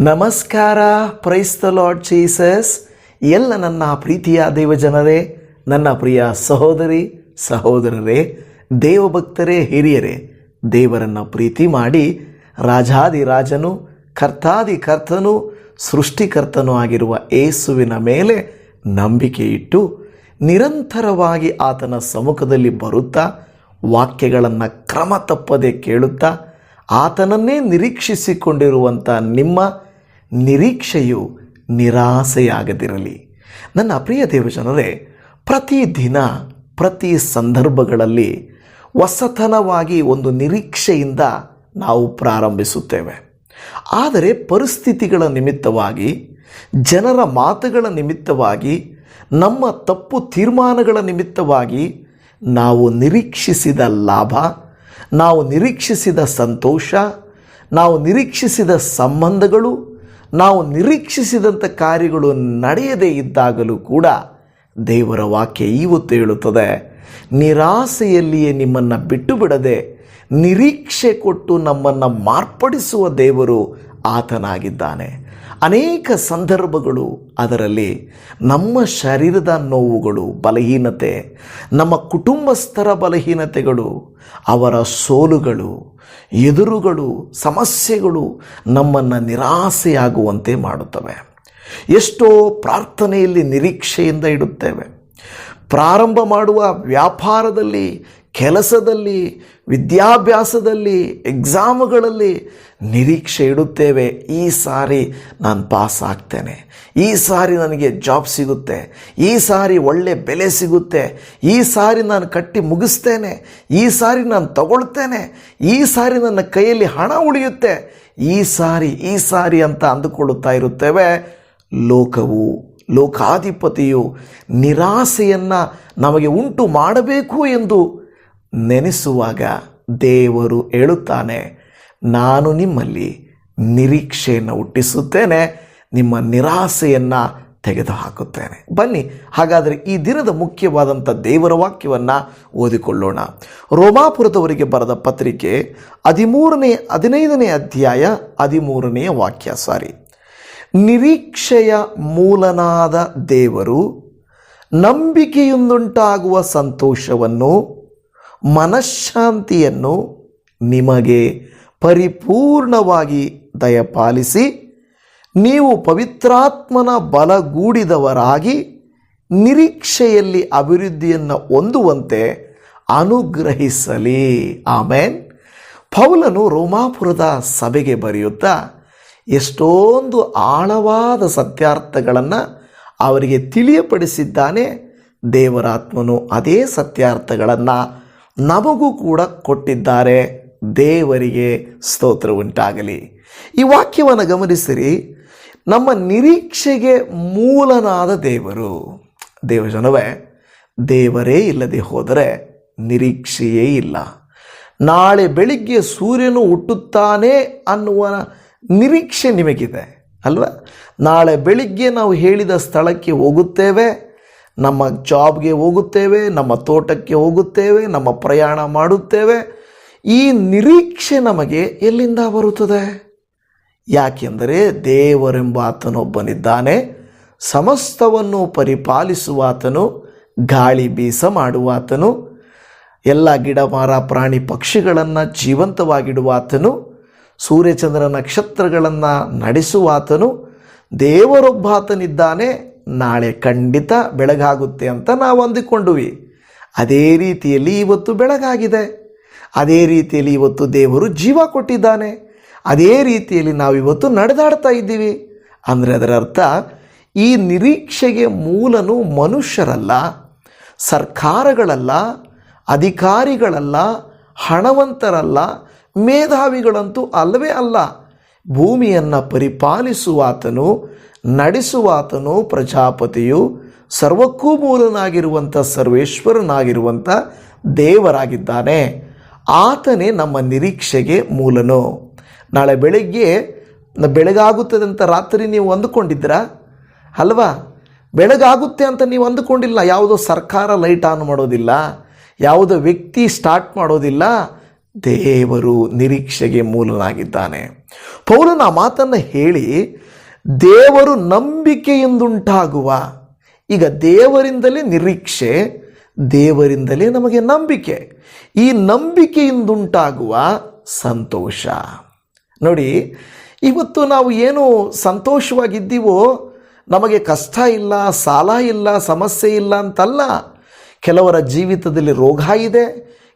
ನಮಸ್ಕಾರ. Price the Lord Jesus. ಎಲ್ಲ ನನ್ನ ಪ್ರೀತಿಯ ದೇವಜನರೇ, ನನ್ನ ಪ್ರಿಯ ಸಹೋದರಿ ಸಹೋದರರೇ, ದೇವಭಕ್ತರೇ, ಹಿರಿಯರೇ, ದೇವರನ್ನು ಪ್ರೀತಿ ಮಾಡಿ ರಾಜಾದಿರಾಜನು ಕರ್ತಾದಿ ಕರ್ತನು ಸೃಷ್ಟಿಕರ್ತನೂ ಆಗಿರುವ ಯೇಸುವಿನ ಮೇಲೆ ನಂಬಿಕೆ ಇಟ್ಟು ನಿರಂತರವಾಗಿ ಆತನ ಸಮ್ಮುಖದಲ್ಲಿ ಬರುತ್ತಾ ವಾಕ್ಯಗಳನ್ನು ಕ್ರಮ ತಪ್ಪದೆ ಕೇಳುತ್ತಾ ಆತನನ್ನೇ ನಿರೀಕ್ಷಿಸಿಕೊಂಡಿರುವಂಥ ನಿಮ್ಮ ನಿರೀಕ್ಷೆಯು ನಿರಾಸೆಯಾಗದಿರಲಿ. ನನ್ನ ಪ್ರಿಯ ದೇವಜನರೇ, ಪ್ರತಿದಿನ ಪ್ರತಿ ಸಂದರ್ಭಗಳಲ್ಲಿ ಹೊಸತನವಾಗಿ ಒಂದು ನಿರೀಕ್ಷೆಯಿಂದ ನಾವು ಪ್ರಾರಂಭಿಸುತ್ತೇವೆ. ಆದರೆ ಪರಿಸ್ಥಿತಿಗಳ ನಿಮಿತ್ತವಾಗಿ, ಜನರ ಮಾತುಗಳ ನಿಮಿತ್ತವಾಗಿ, ನಮ್ಮ ತಪ್ಪು ತೀರ್ಮಾನಗಳ ನಿಮಿತ್ತವಾಗಿ ನಾವು ನಿರೀಕ್ಷಿಸಿದ ಲಾಭ, ನಾವು ನಿರೀಕ್ಷಿಸಿದ ಸಂತೋಷ, ನಾವು ನಿರೀಕ್ಷಿಸಿದ ಸಂಬಂಧಗಳು, ನಾವು ನಿರೀಕ್ಷಿಸಿದಂಥ ಕಾರ್ಯಗಳು ನಡೆಯದೇ ಇದ್ದಾಗಲೂ ಕೂಡ ದೇವರ ವಾಕ್ಯ ಇವತ್ತು ಹೇಳುತ್ತದೆ, ನಿರಾಸೆಯಲ್ಲಿಯೇ ನಿಮ್ಮನ್ನು ಬಿಟ್ಟು ಬಿಡದೆ ನಿರೀಕ್ಷೆ ಕೊಟ್ಟು ನಮ್ಮನ್ನು ಮಾರ್ಪಡಿಸುವ ದೇವರು ಆತನಾಗಿದ್ದಾನೆ. ಅನೇಕ ಸಂದರ್ಭಗಳು, ಅದರಲ್ಲಿ ನಮ್ಮ ಶರೀರದ ನೋವುಗಳು, ಬಲಹೀನತೆ, ನಮ್ಮ ಕುಟುಂಬಸ್ಥರ ಬಲಹೀನತೆಗಳು, ಅವರ ಸೋಲುಗಳು, ಎದುರುಗಳು, ಸಮಸ್ಯೆಗಳು ನಮ್ಮನ್ನು ನಿರಾಸೆಯಾಗುವಂತೆ ಮಾಡುತ್ತವೆ. ಎಷ್ಟೋ ಪ್ರಾರ್ಥನೆಯಲ್ಲಿ ನಿರೀಕ್ಷೆಯಿಂದ ಇಡುತ್ತೇವೆ. ಪ್ರಾರಂಭ ಮಾಡುವ ವ್ಯಾಪಾರದಲ್ಲಿ, ಕೆಲಸದಲ್ಲಿ, ವಿದ್ಯಾಭ್ಯಾಸದಲ್ಲಿ, ಎಕ್ಸಾಮ್ಗಳಲ್ಲಿ ನಿರೀಕ್ಷೆ ಇಡುತ್ತೇವೆ. ಈ ಸಾರಿ ನಾನು ಪಾಸ್ ಆಗ್ತೇನೆ, ಈ ಸಾರಿ ನನಗೆ ಜಾಬ್ ಸಿಗುತ್ತೆ, ಈ ಸಾರಿ ಒಳ್ಳೆ ಬೆಲೆ ಸಿಗುತ್ತೆ, ಈ ಸಾರಿ ನಾನು ಕಟ್ಟಿ ಮುಗಿಸ್ತೇನೆ, ಈ ಸಾರಿ ನಾನು ತಗೊಳ್ತೇನೆ, ಈ ಸಾರಿ ನನ್ನ ಕೈಯಲ್ಲಿ ಹಣ ಉಳಿಯುತ್ತೆ, ಈ ಸಾರಿ ಅಂತ ಅಂದುಕೊಳ್ಳುತ್ತಾ ಇರುತ್ತೇವೆ. ಲೋಕವು, ಲೋಕಾಧಿಪತಿಯು ನಿರಾಸೆಯನ್ನು ನಮಗೆ ಉಂಟು ಮಾಡಬೇಕು ಎಂದು ನೆನೆಸುವಾಗ ದೇವರು ಹೇಳುತ್ತಾನೆ, ನಾನು ನಿಮ್ಮಲ್ಲಿ ನಿರೀಕ್ಷೆಯನ್ನು ಹುಟ್ಟಿಸುತ್ತೇನೆ, ನಿಮ್ಮ ನಿರಾಸೆಯನ್ನು ತೆಗೆದುಹಾಕುತ್ತೇನೆ. ಬನ್ನಿ ಹಾಗಾದರೆ ಈ ದಿನದ ಮುಖ್ಯವಾದಂಥ ದೇವರ ವಾಕ್ಯವನ್ನು ಓದಿಕೊಳ್ಳೋಣ. ರೋಮಾಪುರದವರಿಗೆ ಬರೆದ ಪತ್ರಿಕೆ 15ನೇ ಅಧ್ಯಾಯ 13ನೇ ವಾಕ್ಯ. ನಿರೀಕ್ಷೆಯ ಮೂಲನಾದ ದೇವರು ನಂಬಿಕೆಯಿಂದುಂಟಾಗುವ ಸಂತೋಷವನ್ನು, ಮನಃಶಾಂತಿಯನ್ನು ನಿಮಗೆ ಪರಿಪೂರ್ಣವಾಗಿ ದಯಪಾಲಿಸಿ, ನೀವು ಪವಿತ್ರಾತ್ಮನ ಬಲಗೂಡಿದವರಾಗಿ ನಿರೀಕ್ಷೆಯಲ್ಲಿ ಅಭಿವೃದ್ಧಿಯನ್ನು ಹೊಂದುವಂತೆ ಅನುಗ್ರಹಿಸಲಿ. ಆಮೇನ್. ಪೌಲನು ರೋಮಾಪುರದ ಸಭೆಗೆ ಬರೆಯುತ್ತಾ ಎಷ್ಟೊಂದು ಆಳವಾದ ಸತ್ಯಾರ್ಥಗಳನ್ನು ಅವರಿಗೆ ತಿಳಿಯಪಡಿಸಿದ್ದಾನೆ. ದೇವರಾತ್ಮನು ಅದೇ ಸತ್ಯಾರ್ಥಗಳನ್ನು ನಮಗೂ ಕೂಡ ಕೊಟ್ಟಿದ್ದಾರೆ. ದೇವರಿಗೆ ಸ್ತೋತ್ರ ಉಂಟಾಗಲಿ. ಈ ವಾಕ್ಯವನ್ನು ಗಮನಿಸಿರಿ. ನಮ್ಮ ನಿರೀಕ್ಷೆಗೆ ಮೂಲನಾದ ದೇವರು. ದೇವಜನವೇ, ದೇವರೇ ಇಲ್ಲದೆ ಹೋದರೆ ನಿರೀಕ್ಷೆಯೇ ಇಲ್ಲ. ನಾಳೆ ಬೆಳಿಗ್ಗೆ ಸೂರ್ಯನು ಹುಟ್ಟುತ್ತಾನೆ ಅನ್ನುವ ನಿರೀಕ್ಷೆ ನಿಮಗಿದೆ ಅಲ್ವಾ? ನಾಳೆ ಬೆಳಿಗ್ಗೆ ನಾವು ಹೇಳಿದ ಸ್ಥಳಕ್ಕೆ ಹೋಗುತ್ತೇವೆ, ನಮ್ಮ ಜಾಬ್ಗೆ ಹೋಗುತ್ತೇವೆ, ನಮ್ಮ ತೋಟಕ್ಕೆ ಹೋಗುತ್ತೇವೆ, ನಮ್ಮ ಪ್ರಯಾಣ ಮಾಡುತ್ತೇವೆ. ಈ ನಿರೀಕ್ಷೆ ನಮಗೆ ಎಲ್ಲಿಂದ ಬರುತ್ತದೆ? ಯಾಕೆಂದರೆ ದೇವರೆಂಬ ಆತನೊಬ್ಬನಿದ್ದಾನೆ, ಸಮಸ್ತವನ್ನು ಪರಿಪಾಲಿಸುವಾತನು, ಗಾಳಿ ಬೀಸ ಮಾಡುವಾತನು, ಎಲ್ಲ ಗಿಡ ಮರ ಪ್ರಾಣಿ ಪಕ್ಷಿಗಳನ್ನು ಜೀವಂತವಾಗಿಡುವಾತನು, ಸೂರ್ಯಚಂದ್ರ ನಕ್ಷತ್ರಗಳನ್ನು ನಡೆಸುವಾತನು ದೇವರೊಬ್ಬಾತನಿದ್ದಾನೆ. ನಾಳೆ ಖಂಡಿತ ಬೆಳಗಾಗುತ್ತೆ ಅಂತ ನಾವು ಅಂದುಕೊಂಡ್ವಿ. ಅದೇ ರೀತಿಯಲ್ಲಿ ಇವತ್ತು ಬೆಳಗಾಗಿದೆ. ಅದೇ ರೀತಿಯಲ್ಲಿ ಇವತ್ತು ದೇವರು ಜೀವ ಕೊಟ್ಟಿದ್ದಾನೆ. ಅದೇ ರೀತಿಯಲ್ಲಿ ನಾವಿವತ್ತು ನಡೆದಾಡ್ತಾ ಇದ್ದೀವಿ. ಅಂದರೆ ಅದರ ಅರ್ಥ, ಈ ನಿರೀಕ್ಷೆಗೆ ಮೂಲನು ಮನುಷ್ಯರಲ್ಲ, ಸರ್ಕಾರಗಳಲ್ಲ, ಅಧಿಕಾರಿಗಳಲ್ಲ, ಹಣವಂತರಲ್ಲ, ಮೇಧಾವಿಗಳಂತೂ ಅಲ್ಲವೇ ಅಲ್ಲ. ಭೂಮಿಯನ್ನು ಪರಿಪಾಲಿಸುವಾತನು, ನಡೆಸುವಾತನು, ಪ್ರಜಾಪತಿಯು, ಸರ್ವಕ್ಕೂ ಮೂಲನಾಗಿರುವಂಥ ಸರ್ವೇಶ್ವರನಾಗಿರುವಂಥ ದೇವರಾಗಿದ್ದಾನೆ. ಆತನೇ ನಮ್ಮ ನಿರೀಕ್ಷೆಗೆ ಮೂಲನು. ನಾಳೆ ಬೆಳಗ್ಗೆ ಬೆಳಗಾಗುತ್ತದೆ ಅಂತ ರಾತ್ರಿ ನೀವು ಅಂದುಕೊಂಡಿದ್ದೀರಾ ಅಲ್ವಾ? ಬೆಳಗಾಗುತ್ತೆ ಅಂತ ನೀವು ಅಂದುಕೊಂಡಿಲ್ಲ. ಯಾವುದೋ ಸರ್ಕಾರ ಲೈಟ್ ಆನ್ ಮಾಡೋದಿಲ್ಲ, ಯಾವುದೋ ವ್ಯಕ್ತಿ ಸ್ಟಾರ್ಟ್ ಮಾಡೋದಿಲ್ಲ. ದೇವರು ನಿರೀಕ್ಷೆಗೆ ಮೂಲನಾಗಿದ್ದಾನೆ. ಪೌಲನ ಆ ಮಾತನ್ನು ಹೇಳಿ ದೇವರು ನಂಬಿಕೆಯಿಂದುಂಟಾಗುವ, ಈಗ ದೇವರಿಂದಲೇ ನಿರೀಕ್ಷೆ, ದೇವರಿಂದಲೇ ನಮಗೆ ನಂಬಿಕೆ, ಈ ನಂಬಿಕೆಯಿಂದುಂಟಾಗುವ ಸಂತೋಷ. ನೋಡಿ, ಇವತ್ತು ನಾವು ಏನು ಸಂತೋಷವಾಗಿದ್ದೀವೋ, ನಮಗೆ ಕಷ್ಟ ಇಲ್ಲ, ಸಾಲ ಇಲ್ಲ, ಸಮಸ್ಯೆ ಇಲ್ಲ ಅಂತಲ್ಲ. ಕೆಲವರ ಜೀವಿತದಲ್ಲಿ ರೋಗ ಇದೆ,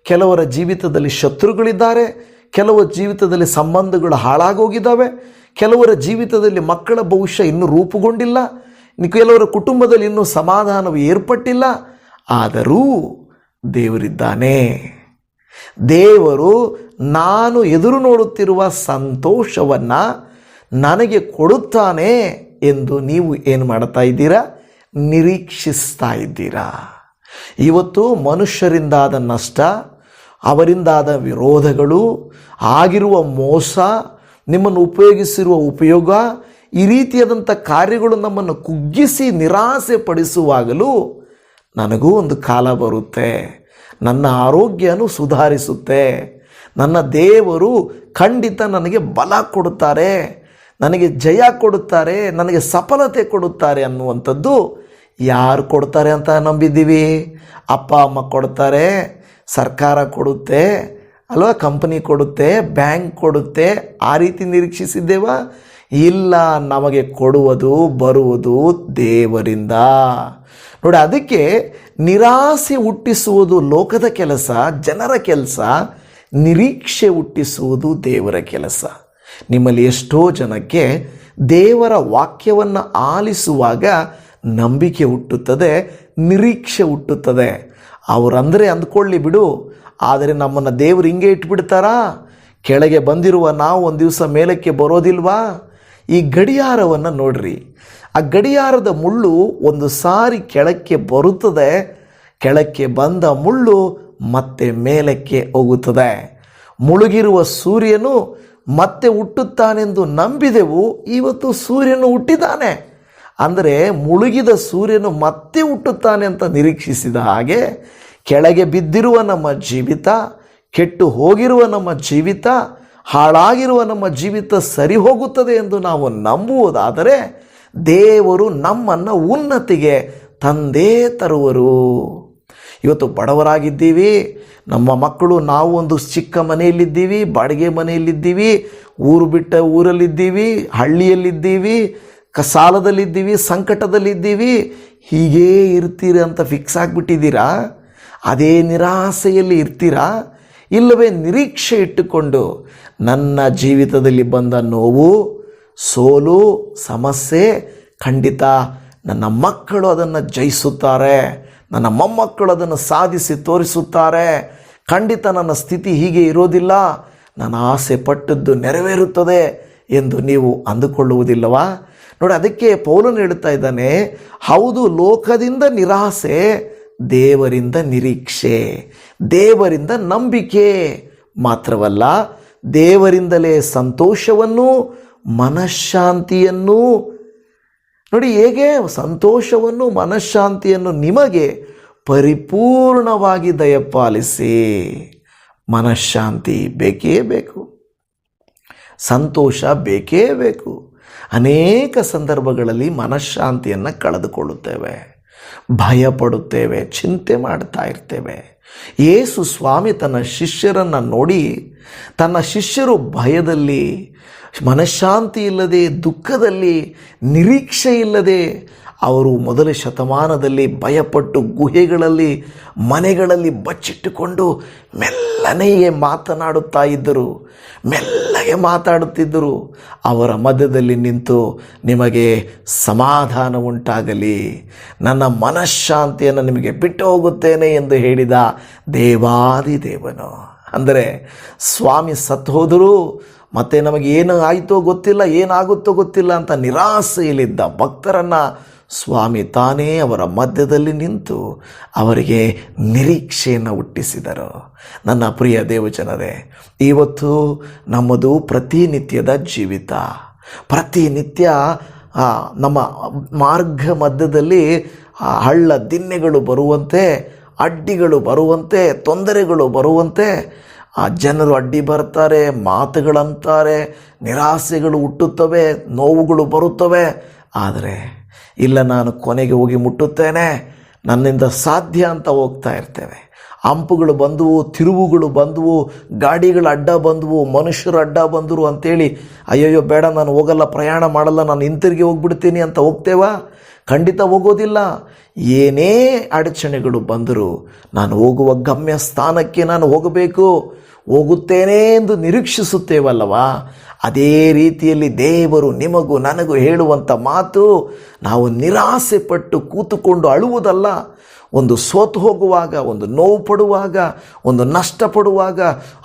ಕೆಲವರ ಜೀವಿತದಲ್ಲಿ ಶತ್ರುಗಳಿದ್ದಾರೆ, ಕೆಲವರ ಜೀವಿತದಲ್ಲಿ ಸಂಬಂಧಗಳು ಹಾಳಾಗೋಗಿದ್ದಾವೆ, ಕೆಲವರ ಜೀವಿತದಲ್ಲಿ ಮಕ್ಕಳ ಭವಿಷ್ಯ ಇನ್ನೂ ರೂಪುಗೊಂಡಿಲ್ಲ, ಕೆಲವರ ಕುಟುಂಬದಲ್ಲಿ ಇನ್ನೂ ಸಮಾಧಾನವು ಏರ್ಪಟ್ಟಿಲ್ಲ. ಆದರೂ ದೇವರಿದ್ದಾನೆ. ದೇವರು ನಾನು ಎದುರು ನೋಡುತ್ತಿರುವ ಸಂತೋಷವನ್ನು ನನಗೆ ಕೊಡುತ್ತಾನೆ ಎಂದು ನೀವು ಏನು ಮಾಡ್ತಾ ಇದ್ದೀರಾ? ನಿರೀಕ್ಷಿಸ್ತಾ ಇದ್ದೀರಾ. ಇವತ್ತು ಮನುಷ್ಯರಿಂದಾದ ನಷ್ಟ, ಅವರಿಂದಾದ ವಿರೋಧಗಳು, ಆಗಿರುವ ಮೋಸ, ನಿಮ್ಮನ್ನು ಉಪಯೋಗಿಸಿರುವ ಉಪಯೋಗ, ಈ ರೀತಿಯಾದಂಥ ಕಾರ್ಯಗಳು ನಮ್ಮನ್ನು ಕುಗ್ಗಿಸಿ ನಿರಾಸೆ ಪಡಿಸುವಾಗಲೂ ನನಗೂ ಒಂದು ಕಾಲ ಬರುತ್ತೆ, ನನ್ನ ಆರೋಗ್ಯನೂ ಸುಧಾರಿಸುತ್ತೆ, ನನ್ನ ದೇವರು ಖಂಡಿತ ನನಗೆ ಬಲ ಕೊಡುತ್ತಾರೆ, ನನಗೆ ಜಯ ಕೊಡುತ್ತಾರೆ, ನನಗೆ ಸಫಲತೆ ಕೊಡುತ್ತಾರೆ ಅನ್ನುವಂಥದ್ದು ಯಾರು ಕೊಡ್ತಾರೆ ಅಂತ ನಂಬಿದ್ದೀವಿ? ಅಪ್ಪ ಅಮ್ಮ ಕೊಡ್ತಾರೆ, ಸರ್ಕಾರ ಕೊಡುತ್ತೆ ಅಲ್ವಾ, ಕಂಪನಿ ಕೊಡುತ್ತೆ, ಬ್ಯಾಂಕ್ ಕೊಡುತ್ತೆ, ಆ ರೀತಿ ನಿರೀಕ್ಷಿಸಿದ್ದೇವ? ಇಲ್ಲ, ನಮಗೆ ಕೊಡುವುದು ಬರುವುದು ದೇವರಿಂದ. ನೋಡಿ, ಅದಕ್ಕೆ ನಿರಾಸೆ ಹುಟ್ಟಿಸುವುದು ಲೋಕದ ಕೆಲಸ, ಜನರ ಕೆಲಸ. ನಿರೀಕ್ಷೆ ಹುಟ್ಟಿಸುವುದು ದೇವರ ಕೆಲಸ. ನಿಮ್ಮಲ್ಲಿ ಎಷ್ಟೋ ಜನಕ್ಕೆ ದೇವರ ವಾಕ್ಯವನ್ನು ಆಲಿಸುವಾಗ ನಂಬಿಕೆ ಹುಟ್ಟುತ್ತದೆ, ನಿರೀಕ್ಷೆ ಹುಟ್ಟುತ್ತದೆ. ಅವರಂದರೆ ಅಂದ್ಕೊಳ್ಳಿ ಬಿಡು, ಆದರೆ ನಮ್ಮನ್ನು ದೇವರು ಹಿಂಗೆ ಇಟ್ಬಿಡ್ತಾರಾ? ಕೆಳಗೆ ಬಂದಿರುವ ನಾವು ಒಂದು ದಿವಸ ಮೇಲಕ್ಕೆ ಬರೋದಿಲ್ವಾ? ಈ ಗಡಿಯಾರವನ್ನು ನೋಡ್ರಿ, ಆ ಗಡಿಯಾರದ ಮುಳ್ಳು ಒಂದು ಸಾರಿ ಕೆಳಕ್ಕೆ ಬರುತ್ತದೆ, ಕೆಳಕ್ಕೆ ಬಂದ ಮುಳ್ಳು ಮತ್ತೆ ಮೇಲಕ್ಕೆ ಹೋಗುತ್ತದೆ. ಮುಳುಗಿರುವ ಸೂರ್ಯನು ಮತ್ತೆ ಹುಟ್ಟುತ್ತಾನೆಂದು ನಂಬಿದೆವು, ಇವತ್ತು ಸೂರ್ಯನು ಹುಟ್ಟಿದ್ದಾನೆ. ಅಂದರೆ ಮುಳುಗಿದ ಸೂರ್ಯನು ಮತ್ತೆ ಹುಟ್ಟುತ್ತಾನೆ ಅಂತ ನಿರೀಕ್ಷಿಸಿದ ಹಾಗೆ ಕೆಳಗೆ ಬಿದ್ದಿರುವ ನಮ್ಮ ಜೀವಿತ, ಕೆಟ್ಟು ಹೋಗಿರುವ ನಮ್ಮ ಜೀವಿತ, ಹಾಳಾಗಿರುವ ನಮ್ಮ ಜೀವಿತ ಸರಿ ಹೋಗುತ್ತದೆ ಎಂದು ನಾವು ನಂಬುವುದಾದರೆ ದೇವರು ನಮ್ಮನ್ನು ಉನ್ನತಿಗೆ ತಂದೇ ತರುವರು. ಇವತ್ತು ಬಡವರಾಗಿದ್ದೀವಿ, ನಮ್ಮ ಮಕ್ಕಳು, ನಾವು ಒಂದು ಚಿಕ್ಕ ಮನೆಯಲ್ಲಿದ್ದೀವಿ, ಬಾಡಿಗೆ ಮನೆಯಲ್ಲಿದ್ದೀವಿ, ಊರು ಬಿಟ್ಟ ಊರಲ್ಲಿದ್ದೀವಿ, ಹಳ್ಳಿಯಲ್ಲಿದ್ದೀವಿ, ಸಾಲದಲ್ಲಿದ್ದೀವಿ, ಸಂಕಟದಲ್ಲಿದ್ದೀವಿ. ಹೀಗೇ ಇರ್ತೀರಿ ಅಂತ ಫಿಕ್ಸ್ ಆಗಿಬಿಟ್ಟಿದ್ದೀರಾ? ಅದೇ ನಿರಾಸೆಯಲ್ಲಿ ಇರ್ತೀರಾ? ಇಲ್ಲವೇ ನಿರೀಕ್ಷೆ ಇಟ್ಟುಕೊಂಡು ನನ್ನ ಜೀವಿತದಲ್ಲಿ ಬಂದ ನೋವು, ಸೋಲು, ಸಮಸ್ಯೆ ಖಂಡಿತ ನನ್ನ ಮಕ್ಕಳು ಅದನ್ನು ಜಯಿಸುತ್ತಾರೆ, ನನ್ನ ಮೊಮ್ಮಕ್ಕಳು ಅದನ್ನು ಸಾಧಿಸಿ ತೋರಿಸುತ್ತಾರೆ, ಖಂಡಿತ ನನ್ನ ಸ್ಥಿತಿ ಹೀಗೆ ಇರೋದಿಲ್ಲ, ನಾನು ಆಸೆ ಪಟ್ಟದ್ದು ನೆರವೇರುತ್ತದೆ ಎಂದು ನೀವು ಅಂದುಕೊಳ್ಳುವುದಿಲ್ಲವಾ? ನೋಡಿ, ಅದಕ್ಕೆ ಪೌಲನು ಹೇಳ್ತಾ ಇದ್ದಾನೆ, ಹೌದು, ಲೋಕದಿಂದ ನಿರಾಸೆ, ದೇವರಿಂದ ನಿರೀಕ್ಷೆ, ದೇವರಿಂದ ನಂಬಿಕೆ ಮಾತ್ರವಲ್ಲ, ದೇವರಿಂದಲೇ ಸಂತೋಷವನ್ನು, ಮನಃಶಾಂತಿಯನ್ನು. ನೋಡಿ, ಹೇಗೆ ಸಂತೋಷವನ್ನು, ಮನಃಶಾಂತಿಯನ್ನು ನಿಮಗೆ ಪರಿಪೂರ್ಣವಾಗಿ ದಯಪಾಲಿಸಿ. ಮನಃಶಾಂತಿ ಬೇಕೇ ಬೇಕು, ಸಂತೋಷ ಬೇಕೇ ಬೇಕು. ಅನೇಕ ಸಂದರ್ಭಗಳಲ್ಲಿ ಮನಃಶಾಂತಿಯನ್ನು ಕಳೆದುಕೊಳ್ಳುತ್ತೇವೆ, ಭಯಪಡುತ್ತೇವೆ, ಚಿಂತೆ ಮಾಡ್ತಾ ಇರ್ತೇವೆ. ಯೇಸು ಸ್ವಾಮಿ ತನ್ನ ಶಿಷ್ಯರನ್ನು ನೋಡಿ, ತನ್ನ ಶಿಷ್ಯರು ಭಯದಲ್ಲಿ, ಮನಃಶಾಂತಿ ಇಲ್ಲದೆ, ದುಃಖದಲ್ಲಿ, ನಿರೀಕ್ಷೆ ಇಲ್ಲದೆ ಅವರು ಮೊದಲ ಶತಮಾನದಲ್ಲಿ ಭಯಪಟ್ಟು ಗುಹೆಗಳಲ್ಲಿ, ಮನೆಗಳಲ್ಲಿ ಬಚ್ಚಿಟ್ಟುಕೊಂಡು ಮೆಲ್ಲನೆಯೇ ಮಾತನಾಡುತ್ತಾ ಇದ್ದರು, ಮೆಲ್ಲಗೆ ಮಾತಾಡುತ್ತಿದ್ದರು. ಅವರ ಮಧ್ಯದಲ್ಲಿ ನಿಂತು, ನಿಮಗೆ ಸಮಾಧಾನ ಉಂಟಾಗಲಿ, ನನ್ನ ಮನಃಶಾಂತಿಯನ್ನು ನಿಮಗೆ ಬಿಟ್ಟು ಹೋಗುತ್ತೇನೆ ಎಂದು ಹೇಳಿದ ದೇವಾದಿದೇವನು. ಅಂದರೆ ಸ್ವಾಮಿ ಸತ್ತು ಹೋದರು, ಮತ್ತು ನಮಗೆ ಏನು ಆಯಿತೋ ಗೊತ್ತಿಲ್ಲ, ಏನಾಗುತ್ತೋ ಗೊತ್ತಿಲ್ಲ ಅಂತ ನಿರಾಸೆಯಲ್ಲಿದ್ದ ಭಕ್ತರನ್ನು ಸ್ವಾಮಿ ತಾನೇ ಅವರ ಮಧ್ಯದಲ್ಲಿ ನಿಂತು ಅವರಿಗೆ ನಿರೀಕ್ಷೆಯನ್ನು ಹುಟ್ಟಿಸಿದರು. ನನ್ನ ಪ್ರಿಯ ದೇವಜನರೇ, ಇವತ್ತು ನಮ್ಮದು ಪ್ರತಿನಿತ್ಯದ ಜೀವಿತ. ಪ್ರತಿನಿತ್ಯ ನಮ್ಮ ಮಾರ್ಗ ಮಧ್ಯದಲ್ಲಿ ಹಳ್ಳ ದಿಣ್ಣೆಗಳು ಬರುವಂತೆ, ಅಡ್ಡಿಗಳು ಬರುವಂತೆ, ತೊಂದರೆಗಳು ಬರುವಂತೆ, ಆ ಜನರು ಅಡ್ಡಿ ಬರ್ತಾರೆ, ಮಾತುಗಳಂತಾರೆ, ನಿರಾಸೆಗಳು ಹುಟ್ಟುತ್ತವೆ, ನೋವುಗಳು ಬರುತ್ತವೆ. ಆದರೆ ಇಲ್ಲ, ನಾನು ಕೊನೆಗೆ ಹೋಗಿ ಮುಟ್ಟುತ್ತೇನೆ, ನನ್ನಿಂದ ಸಾಧ್ಯ ಅಂತ ಹೋಗ್ತಾ ಇರ್ತೇವೆ. ಹಂಪುಗಳು ಬಂದವು, ತಿರುವುಗಳು ಬಂದವು, ಗಾಡಿಗಳು ಅಡ್ಡ ಬಂದವು, ಮನುಷ್ಯರು ಅಡ್ಡ ಬಂದರು ಅಂತೇಳಿ ಅಯ್ಯಯ್ಯೋ ಬೇಡ, ನಾನು ಹೋಗಲ್ಲ, ಪ್ರಯಾಣ ಮಾಡಲ್ಲ, ನಾನು ಹಿಂತಿರುಗಿ ಹೋಗ್ಬಿಡ್ತೀನಿ ಅಂತ ಹೋಗ್ತೇವಾ? ಖಂಡಿತ ಹೋಗೋದಿಲ್ಲ. ಏನೇ ಅಡಚಣೆಗಳು ಬಂದರೂ ನಾನು ಹೋಗುವ ಗಮ್ಯ ಸ್ಥಾನಕ್ಕೆ ನಾನು ಹೋಗುತ್ತೇನೆ ಎಂದು ನಿರೀಕ್ಷಿಸುತ್ತೇವಲ್ಲವಾ? ಅದೇ ರೀತಿಯಲ್ಲಿ ದೇವರು ನಿಮಗೂ ನನಗೂ ಹೇಳುವಂಥ ಮಾತು, ನಾವು ನಿರಾಸೆ ಪಟ್ಟು ಕೂತುಕೊಂಡು ಅಳುವುದಲ್ಲ. ಒಂದು ಸೋತು ಹೋಗುವಾಗ, ಒಂದು ನೋವು ಪಡುವಾಗ, ಒಂದು ನಷ್ಟ ಪಡುವಾಗ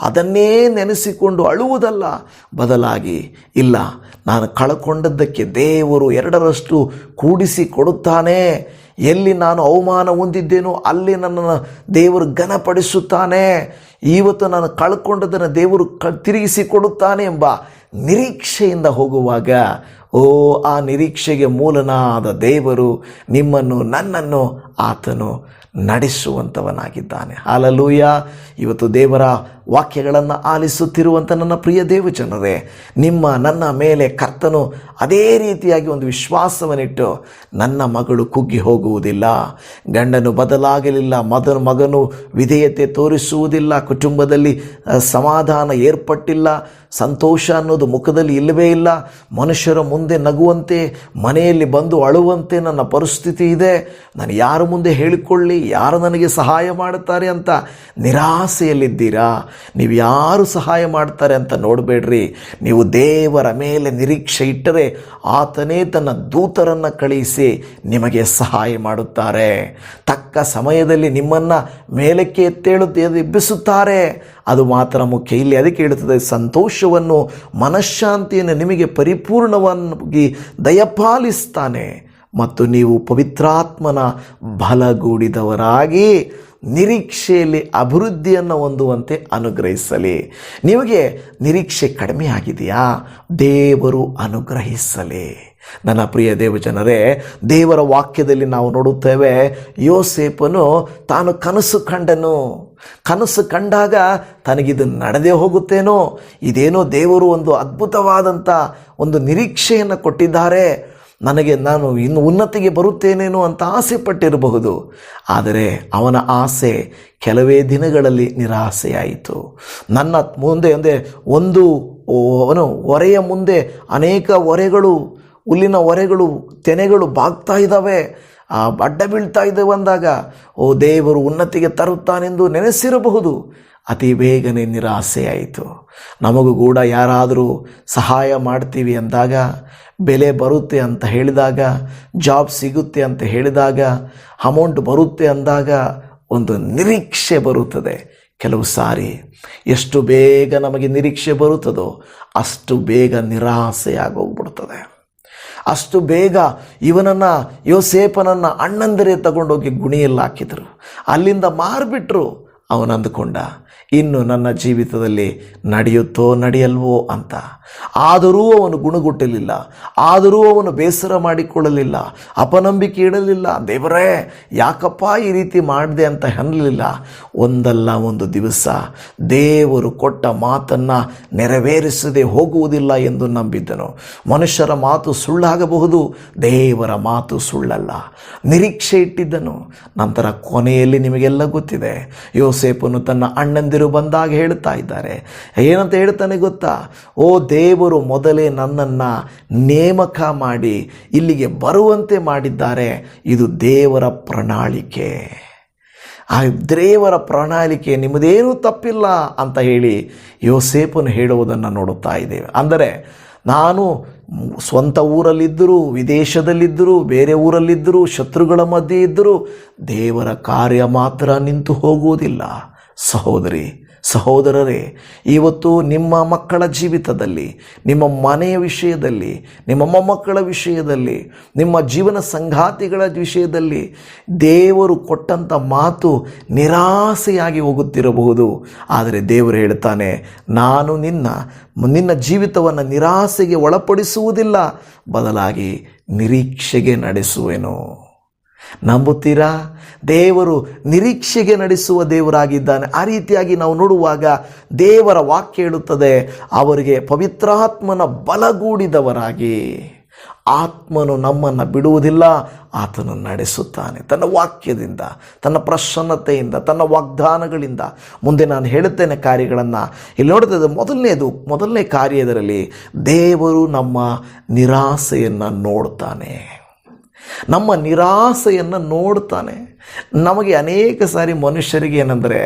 ಅದನ್ನೇ ನೆನೆಸಿಕೊಂಡು ಅಳುವುದಲ್ಲ. ಬದಲಾಗಿ ಇಲ್ಲ, ನಾನು ಕಳಕೊಂಡದ್ದಕ್ಕೆ ದೇವರು 2ರಷ್ಟು ಕೂಡಿಸಿ ಕೊಡುತ್ತಾನೆ. ಎಲ್ಲಿ ನಾನು ಅವಮಾನ ಹೊಂದಿದ್ದೇನೋ ಅಲ್ಲಿ ನನ್ನನ್ನು ದೇವರು ಘನಪಡಿಸುತ್ತಾನೆ. ಇವತ್ತು ನಾನು ಕಳ್ಕೊಂಡದನ್ನು ದೇವರು ತಿರುಗಿಸಿ ಕೊಡುತ್ತಾನೆ ಎಂಬ ನಿರೀಕ್ಷೆಯಿಂದ ಹೋಗುವಾಗ, ಆ ನಿರೀಕ್ಷೆಗೆ ಮೂಲನಾದ ದೇವರು ನಿಮ್ಮನ್ನು ನನ್ನನ್ನು ಆತನು ನಡೆಸುವಂಥವನಾಗಿದ್ದಾನೆ. ಹಲ್ಲೆಲೂಯ. ಇವತ್ತು ದೇವರ ವಾಕ್ಯಗಳನ್ನು ಆಲಿಸುತ್ತಿರುವಂಥ ನನ್ನ ಪ್ರಿಯ ದೇವಜನರೇ, ನನ್ನ ಮೇಲೆ ಕರ್ತನು ಅದೇ ರೀತಿಯಾಗಿ ಒಂದು ವಿಶ್ವಾಸವನ್ನಿಟ್ಟು, ನನ್ನ ಮಗಳು ಕುಗ್ಗಿ ಹೋಗುವುದಿಲ್ಲ, ಗಂಡನು ಬದಲಾಗಲಿಲ್ಲ, ಮಗನು ವಿಧೇಯತೆ ತೋರಿಸುವುದಿಲ್ಲ, ಕುಟುಂಬದಲ್ಲಿ ಸಮಾಧಾನ ಏರ್ಪಟ್ಟಿಲ್ಲ, ಸಂತೋಷ ಅನ್ನೋದು ಮುಖದಲ್ಲಿ ಇಲ್ಲವೇ ಇಲ್ಲ, ಮನುಷ್ಯರ ಮುಂದೆ ನಗುವಂತೆ, ಮನೆಯಲ್ಲಿ ಬಂದು ಅಳುವಂತೆ ನನ್ನ ಪರಿಸ್ಥಿತಿ ಇದೆ, ನಾನು ಯಾರ ಮುಂದೆ ಹೇಳಿಕೊಳ್ಳಿ, ಯಾರು ನನಗೆ ಸಹಾಯ ಮಾಡುತ್ತಾರೆ ಅಂತ ನಿರಾಸೆಯಲ್ಲಿದ್ದೀರಾ? ನೀವು ಯಾರು ಸಹಾಯ ಮಾಡ್ತಾರೆ ಅಂತ ನೋಡಬೇಡ್ರಿ. ನೀವು ದೇವರ ಮೇಲೆ ನಿರೀಕ್ಷೆ ಇಟ್ಟರೆ ಆತನೇ ತನ್ನ ದೂತರನ್ನು ಕಳುಹಿಸಿ ನಿಮಗೆ ಸಹಾಯ ಮಾಡುತ್ತಾರೆ. ತಕ್ಕ ಸಮಯದಲ್ಲಿ ನಿಮ್ಮನ್ನು ಮೇಲಕ್ಕೆ ಎಬ್ಬಿಸುತ್ತಾರೆ. ಅದು ಮಾತ್ರ ಮುಖ್ಯ. ಇಲ್ಲಿ ಅದಕ್ಕೆ ಹೇಳುತ್ತದೆ, ಸಂತೋಷವನ್ನು ಮನಃಶಾಂತಿಯನ್ನು ನಿಮಗೆ ಪರಿಪೂರ್ಣವಾಗಿ ದಯಪಾಲಿಸ್ತಾನೆ ಮತ್ತು ನೀವು ಪವಿತ್ರಾತ್ಮನ ಬಲಗೂಡಿದವರಾಗಿ ನಿರೀಕ್ಷೆಯಲ್ಲಿ ಅಭಿವೃದ್ಧಿಯನ್ನು ಹೊಂದುವಂತೆ ಅನುಗ್ರಹಿಸಲಿ. ನಿಮಗೆ ನಿರೀಕ್ಷೆ ಕಡಿಮೆ ಆಗಿದೆಯಾ? ದೇವರು ಅನುಗ್ರಹಿಸಲಿ. ನನ್ನ ಪ್ರಿಯ ದೇವಜನರೇ, ದೇವರ ವಾಕ್ಯದಲ್ಲಿ ನಾವು ನೋಡುತ್ತೇವೆ, ಯೋಸೇಫನು ತಾನು ಕನಸು ಕಂಡಾಗ ತನಗಿದು ನಡೆದೇ ಹೋಗುತ್ತೇನೋ, ಇದೇನೋ ದೇವರು ಒಂದು ಅದ್ಭುತವಾದಂಥ ಒಂದು ನಿರೀಕ್ಷೆಯನ್ನು ಕೊಟ್ಟಿದ್ದಾರೆ, ನಾನು ಇನ್ನು ಉನ್ನತಿಗೆ ಬರುತ್ತೇನೇನೋ ಅಂತ ಆಸೆ ಪಟ್ಟಿರಬಹುದು. ಆದರೆ ಅವನ ಆಸೆ ಕೆಲವೇ ದಿನಗಳಲ್ಲಿ ನಿರಾಸೆಯಾಯಿತು. ನನ್ನ ಮುಂದೆ ಒಂದು ಹೊರೆಯ ಮುಂದೆ ಅನೇಕ ಹೊರೆಗಳು, ಹುಲ್ಲಿನ ಹೊರೆಗಳು, ತೆನೆಗಳು ಬಾಗ್ತಾ ಇದ್ದಾವೆ, ಅಡ್ಡ ಬೀಳ್ತಾ ಇದ್ದಾವೆ ಅಂದಾಗ ದೇವರು ಉನ್ನತಿಗೆ ತರುತ್ತಾನೆಂದು ನೆನೆಸಿರಬಹುದು. ಅತಿ ಬೇಗನೆ ನಿರಾಸೆಯಾಯಿತು. ನಮಗೂ ಕೂಡ ಯಾರಾದರೂ ಸಹಾಯ ಮಾಡ್ತೀವಿ ಅಂದಾಗ, ಬೆಲೆ ಬರುತ್ತೆ ಅಂತ ಹೇಳಿದಾಗ, ಜಾಬ್ ಸಿಗುತ್ತೆ ಅಂತ ಹೇಳಿದಾಗ, ಅಮೌಂಟ್ ಬರುತ್ತೆ ಅಂದಾಗ ಒಂದು ನಿರೀಕ್ಷೆ ಬರುತ್ತದೆ. ಕೆಲವು ಸಾರಿ ಎಷ್ಟು ಬೇಗ ನಮಗೆ ನಿರೀಕ್ಷೆ ಬರುತ್ತದೋ ಅಷ್ಟು ಬೇಗ ನಿರಾಸೆಯಾಗೋಗ್ಬಿಡ್ತದೆ. ಅಷ್ಟು ಬೇಗ ಯೋಸೇಫನನ್ನು ಅಣ್ಣಂದಿರೇ ತಗೊಂಡೋಗಿ ಗುಣಿಯಲ್ಲಿ ಹಾಕಿದರು, ಅಲ್ಲಿಂದ ಮಾರಿಬಿಟ್ರು. ಅವನಂದುಕೊಂಡ, ಇನ್ನು ನನ್ನ ಜೀವಿತದಲ್ಲಿ ನಡೆಯುತ್ತೋ ನಡೆಯಲ್ವೋ ಅಂತ. ಆದರೂ ಅವನು ಗುಣಗುಟ್ಟಲಿಲ್ಲ, ಆದರೂ ಅವನು ಬೇಸರ ಮಾಡಿಕೊಳ್ಳಲಿಲ್ಲ, ಅಪನಂಬಿಕೆ ಇಡಲಿಲ್ಲ. ದೇವರೇ ಯಾಕಪ್ಪ ಈ ರೀತಿ ಮಾಡಿದೆ ಅಂತ ಅನ್ನಲಿಲ್ಲ. ಒಂದಲ್ಲ ಒಂದು ದಿವಸ ದೇವರು ಕೊಟ್ಟ ಮಾತನ್ನು ನೆರವೇರಿಸದೆ ಹೋಗುವುದಿಲ್ಲ ಎಂದು ನಂಬಿದ್ದನು. ಮನುಷ್ಯರ ಮಾತು ಸುಳ್ಳಾಗಬಹುದು, ದೇವರ ಮಾತು ಸುಳ್ಳಲ್ಲ. ನಿರೀಕ್ಷೆ ಇಟ್ಟಿದ್ದನು. ನಂತರ ಕೊನೆಯಲ್ಲಿ ನಿಮಗೆಲ್ಲ ಗೊತ್ತಿದೆ, ಯೋಸೇಫನು ತನ್ನ ಅಣ್ಣಂದಿರು ಬಂದಾಗ ಹೇಳ್ತಾ ಇದ್ದಾರೆ, ಏನಂತ ಹೇಳ್ತಾನೆ ಗೊತ್ತಾ? ದೇವರು ಮೊದಲೇ ನನ್ನನ್ನು ನೇಮಕ ಮಾಡಿ ಇಲ್ಲಿಗೆ ಬರುವಂತೆ ಮಾಡಿದ್ದಾರೆ, ಇದು ದೇವರ ಪ್ರಣಾಳಿಕೆ. ಆ ದೇವರ ಪ್ರಣಾಳಿಕೆ, ನಿಮ್ಮದೇನೂ ತಪ್ಪಿಲ್ಲ ಅಂತ ಹೇಳಿ ಯೋಸೇಫನು ಹೇಳುವುದನ್ನು ನೋಡುತ್ತಾ ಇದ್ದೇವೆ. ಅಂದರೆ ನಾನು ಸ್ವಂತ ಊರಲ್ಲಿದ್ದರೂ, ವಿದೇಶದಲ್ಲಿದ್ದರೂ, ಬೇರೆ ಊರಲ್ಲಿದ್ದರೂ, ಶತ್ರುಗಳ ಮಧ್ಯೆ ಇದ್ದರೂ ದೇವರ ಕಾರ್ಯ ಮಾತ್ರ ನಿಂತು ಹೋಗುವುದಿಲ್ಲ. ಸಹೋದರರೇ, ಇವತ್ತು ನಿಮ್ಮ ಮಕ್ಕಳ ಜೀವಿತದಲ್ಲಿ, ನಿಮ್ಮ ಮನೆಯ ವಿಷಯದಲ್ಲಿ, ನಿಮ್ಮ ಮೊಮ್ಮಕ್ಕಳ ವಿಷಯದಲ್ಲಿ, ನಿಮ್ಮ ಜೀವನ ಸಂಗಾತಿಗಳ ವಿಷಯದಲ್ಲಿ ದೇವರು ಕೊಟ್ಟಂಥ ಮಾತು ನಿರಾಸೆಯಾಗಿ ಹೋಗುತ್ತಿರಬಹುದು. ಆದರೆ ದೇವರು ಹೇಳ್ತಾನೆ, ನಾನು ನಿನ್ನ ಜೀವಿತವನ್ನು ನಿರಾಸೆಗೆ ಒಳಪಡಿಸುವುದಿಲ್ಲ, ಬದಲಾಗಿ ನಿರೀಕ್ಷೆಗೆ ನಡೆಸುವೆನು. ನಂಬುತ್ತೀರಾ? ದೇವರು ನಿರೀಕ್ಷೆಗೆ ನಡೆಸುವ ದೇವರಾಗಿದ್ದಾನೆ. ಆ ರೀತಿಯಾಗಿ ನಾವು ನೋಡುವಾಗ ದೇವರ ವಾಕ್ಯ ಹೇಳುತ್ತದೆ, ಅವರಿಗೆ ಪವಿತ್ರಾತ್ಮನ ಬಲಗೂಡಿದವರಾಗಿ. ಆತ್ಮನು ನಮ್ಮನ್ನು ಬಿಡುವುದಿಲ್ಲ, ಆತನು ನಡೆಸುತ್ತಾನೆ ತನ್ನ ವಾಕ್ಯದಿಂದ, ತನ್ನ ಪ್ರಸನ್ನತೆಯಿಂದ, ತನ್ನ ವಾಗ್ದಾನಗಳಿಂದ. ಮುಂದೆ ನಾನು ಹೇಳುತ್ತೇನೆ ಕಾರ್ಯಗಳನ್ನು. ಇಲ್ಲಿ ನೋಡ್ತದೆ, ಮೊದಲನೇ ಕಾರ್ಯ ಇದರಲ್ಲಿ ದೇವರು ನಮ್ಮ ನಿರಾಸೆಯನ್ನು ನೋಡ್ತಾನೆ. ನಮ್ಮ ನಿರಾಸೆಯನ್ನು ನೋಡ್ತಾನೆ. ನಮಗೆ ಅನೇಕ ಸಾರಿ ಮನುಷ್ಯರಿಗೆ ಏನಂದರೆ,